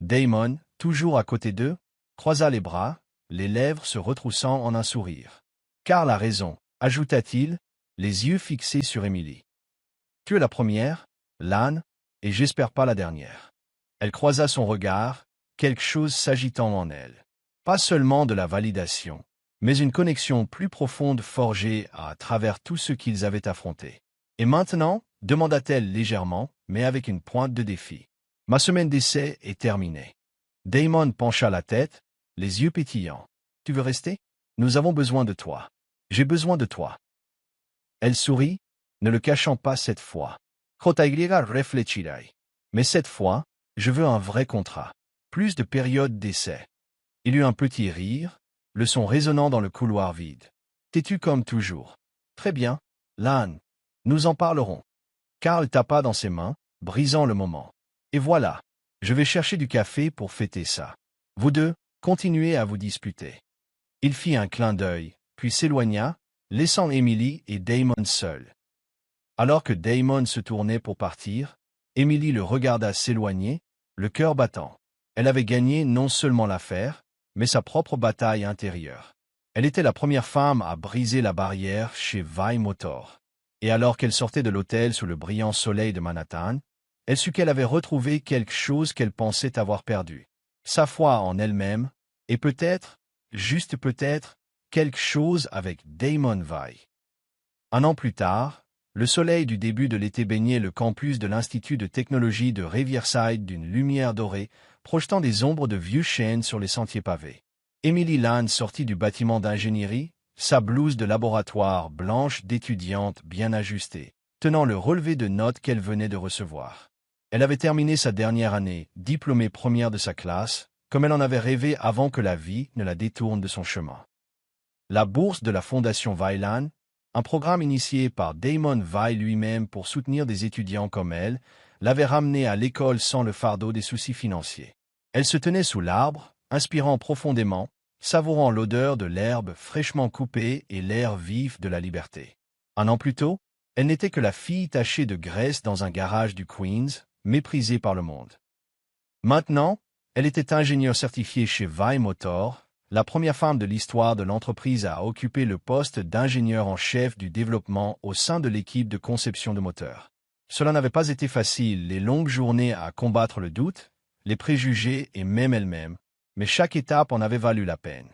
Damon, toujours à côté d'eux, croisa les bras, les lèvres se retroussant en un sourire. « Karl a raison, » ajouta-t-il, les yeux fixés sur Émilie. « Tu es la première, Lane, et j'espère pas la dernière. » Elle croisa son regard, quelque chose s'agitant en elle. Pas seulement de la validation, mais une connexion plus profonde forgée à travers tout ce qu'ils avaient affronté. « Et maintenant ?» demanda-t-elle légèrement, mais avec une pointe de défi. « Ma semaine d'essai est terminée. » Damon pencha la tête, les yeux pétillants. « Tu veux rester? Nous avons besoin de toi. J'ai besoin de toi. » Elle sourit, ne le cachant pas cette fois. « Jotagliga réfléchirai. Mais cette fois, je veux un vrai contrat. Plus de période d'essai. » Il eut un petit rire, le son résonnant dans le couloir vide. « T'es-tu comme toujours? Très bien, Lane. Nous en parlerons. » Karl tapa dans ses mains, brisant le moment. « Et voilà, je vais chercher du café pour fêter ça. Vous deux, continuez à vous disputer. » Il fit un clin d'œil, puis s'éloigna, laissant Émilie et Damon seuls. Alors que Damon se tournait pour partir, Émilie le regarda s'éloigner, le cœur battant. Elle avait gagné non seulement l'affaire, mais sa propre bataille intérieure. Elle était la première femme à briser la barrière chez VAI Motor. Et alors qu'elle sortait de l'hôtel sous le brillant soleil de Manhattan, elle sut qu'elle avait retrouvé quelque chose qu'elle pensait avoir perdu. Sa foi en elle-même, et peut-être, juste peut-être, quelque chose avec Damon VAI. Un an plus tard, le soleil du début de l'été baignait le campus de l'Institut de technologie de Riverside d'une lumière dorée, projetant des ombres de vieux chênes sur les sentiers pavés. Émilie Lane sortit du bâtiment d'ingénierie, sa blouse de laboratoire blanche d'étudiante bien ajustée, tenant le relevé de notes qu'elle venait de recevoir. Elle avait terminé sa dernière année, diplômée première de sa classe, comme elle en avait rêvé avant que la vie ne la détourne de son chemin. La bourse de la Fondation Weiland, un programme initié par Damon VAI lui-même pour soutenir des étudiants comme elle, l'avait ramenée à l'école sans le fardeau des soucis financiers. Elle se tenait sous l'arbre, inspirant profondément, savourant l'odeur de l'herbe fraîchement coupée et l'air vif de la liberté. Un an plus tôt, elle n'était que la fille tachée de graisse dans un garage du Queens, méprisée par le monde. Maintenant, elle était ingénieure certifiée chez VAI Motor, la première femme de l'histoire de l'entreprise à occuper le poste d'ingénieur en chef du développement au sein de l'équipe de conception de moteurs. Cela n'avait pas été facile, les longues journées à combattre le doute, les préjugés et même elle-même, mais chaque étape en avait valu la peine.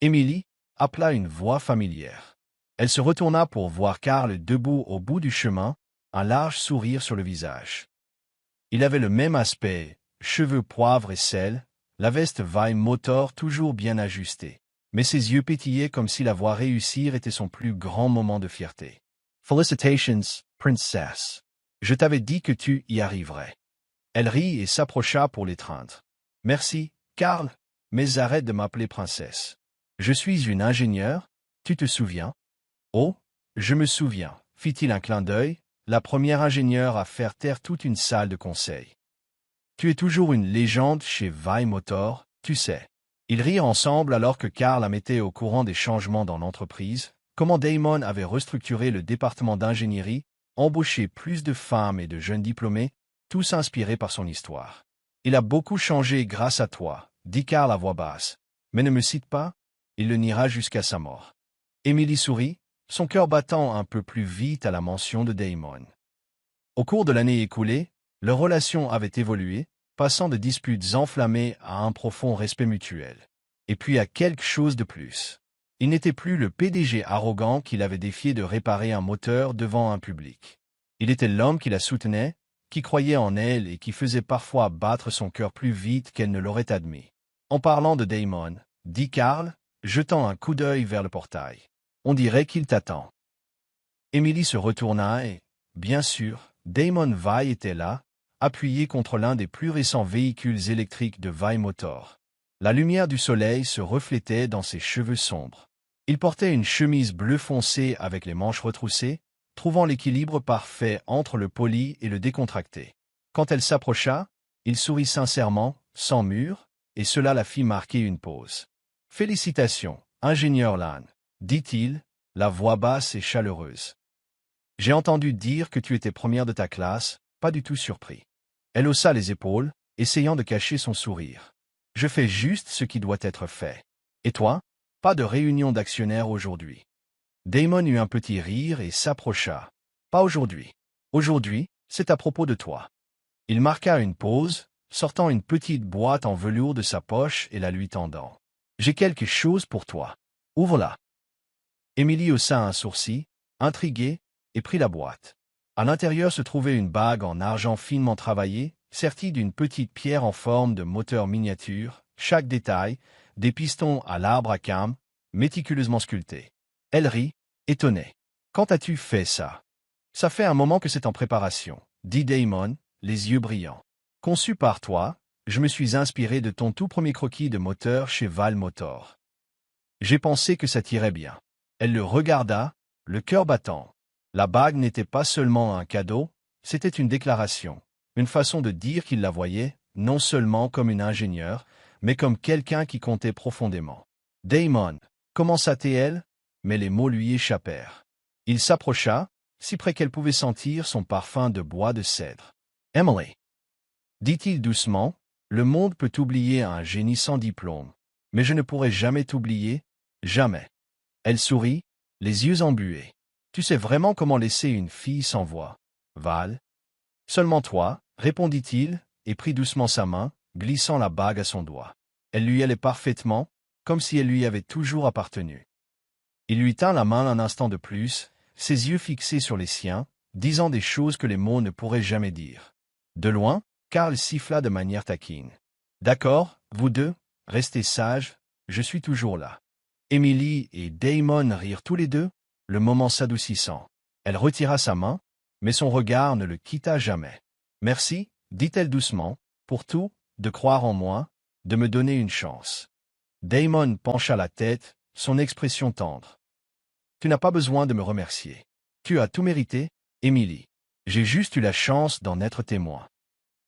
Émilie appela une voix familière. Elle se retourna pour voir Karl debout au bout du chemin, un large sourire sur le visage. Il avait le même aspect, cheveux poivre et sel, la veste Vime Motor toujours bien ajustée. Mais ses yeux pétillaient comme si la voir réussir était son plus grand moment de fierté. Felicitations, princesse. Je t'avais dit que tu y arriverais. Elle rit et s'approcha pour l'étreindre. Merci, Karl, mais arrête de m'appeler princesse. Je suis une ingénieure, tu te souviens? Oh, je me souviens, fit-il un clin d'œil, la première ingénieure à faire taire toute une salle de conseil. Tu es toujours une légende chez Vime Motor, tu sais. Ils rirent ensemble alors que Karl la mettait au courant des changements dans l'entreprise, comment Damon avait restructuré le département d'ingénierie, embauché plus de femmes et de jeunes diplômés, tous inspirés par son histoire. Il a beaucoup changé grâce à toi, dit Karl à voix basse. Mais ne me cite pas, il le niera jusqu'à sa mort. Emily sourit, son cœur battant un peu plus vite à la mention de Damon. Au cours de l'année écoulée, leur relation avait évolué, passant de disputes enflammées à un profond respect mutuel. Et puis à quelque chose de plus. Il n'était plus le PDG arrogant qui l'avait défié de réparer un moteur devant un public. Il était l'homme qui la soutenait, qui croyait en elle et qui faisait parfois battre son cœur plus vite qu'elle ne l'aurait admis. En parlant de Damon, dit Karl, jetant un coup d'œil vers le portail. On dirait qu'il t'attend. Emily se retourna et, bien sûr, Damon Vai était là, appuyé contre l'un des plus récents véhicules électriques de Vai Motor. La lumière du soleil se reflétait dans ses cheveux sombres. Il portait une chemise bleu foncé avec les manches retroussées, trouvant l'équilibre parfait entre le poli et le décontracté. Quand elle s'approcha, il sourit sincèrement, sans mur, et cela la fit marquer une pause. « Félicitations, ingénieur Lan, dit-il, la voix basse et chaleureuse. J'ai entendu dire que tu étais première de ta classe, pas du tout surpris. » Elle haussa les épaules, essayant de cacher son sourire. « Je fais juste ce qui doit être fait. Et toi? Pas de réunion d'actionnaires aujourd'hui. » Damon eut un petit rire et s'approcha. « Pas aujourd'hui. Aujourd'hui, c'est à propos de toi. » Il marqua une pause, sortant une petite boîte en velours de sa poche et la lui tendant. « J'ai quelque chose pour toi. Ouvre-la. » Emily haussa un sourcil, intriguée, et prit la boîte. À l'intérieur se trouvait une bague en argent finement travaillée, sertie d'une petite pierre en forme de moteur miniature, chaque détail, des pistons à l'arbre à cames, méticuleusement sculptés. Elle rit, étonnée. « Quand as-tu fait ça? »« Ça fait un moment que c'est en préparation, » dit Damon, les yeux brillants. « Conçu par toi, je me suis inspiré de ton tout premier croquis de moteur chez Val Motor. J'ai pensé que ça t'irait bien. » Elle le regarda, le cœur battant. La bague n'était pas seulement un cadeau, c'était une déclaration, une façon de dire qu'il la voyait, non seulement comme une ingénieure, mais comme quelqu'un qui comptait profondément. « Damon, commença-t-elle, mais les mots lui échappèrent. Il s'approcha, si près qu'elle pouvait sentir son parfum de bois de cèdre. « Emily, dit-il doucement, le monde peut oublier un génie sans diplôme, mais je ne pourrai jamais t'oublier, jamais. » Elle sourit, les yeux embués. « Tu sais vraiment comment laisser une fille sans voix, Val? »« Seulement toi, répondit-il, et prit doucement sa main, glissant la bague à son doigt. Elle lui allait parfaitement, comme si elle lui avait toujours appartenu. Il lui tint la main un instant de plus, ses yeux fixés sur les siens, disant des choses que les mots ne pourraient jamais dire. De loin, Karl siffla de manière taquine. « D'accord, vous deux, restez sages, je suis toujours là. » Emily et Damon rirent tous les deux, le moment s'adoucissant. Elle retira sa main, mais son regard ne le quitta jamais. « Merci, dit-elle doucement, pour tout, de croire en moi, de me donner une chance. » Damon pencha la tête, son expression tendre. « Tu n'as pas besoin de me remercier. Tu as tout mérité, Emily. J'ai juste eu la chance d'en être témoin. »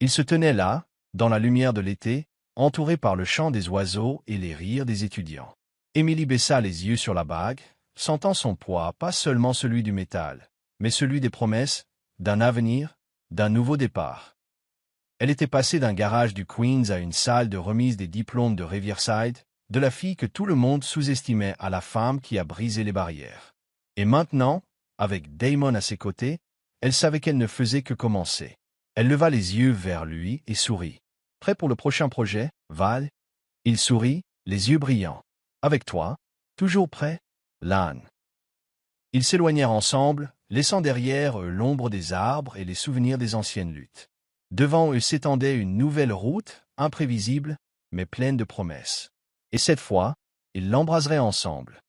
Ils se tenaient là, dans la lumière de l'été, entourés par le chant des oiseaux et les rires des étudiants. Emily baissa les yeux sur la bague, sentant son poids, pas seulement celui du métal, mais celui des promesses, d'un avenir, d'un nouveau départ. Elle était passée d'un garage du Queens à une salle de remise des diplômes de Riverside, de la fille que tout le monde sous-estimait à la femme qui a brisé les barrières. Et maintenant, avec Damon à ses côtés, elle savait qu'elle ne faisait que commencer. Elle leva les yeux vers lui et sourit. « Prêt pour le prochain projet, Val ?» Il sourit, les yeux brillants. « Avec toi, toujours prêt, Lan. » Ils s'éloignèrent ensemble, laissant derrière eux l'ombre des arbres et les souvenirs des anciennes luttes. Devant eux s'étendait une nouvelle route, imprévisible, mais pleine de promesses. Et cette fois, ils l'embraseraient ensemble.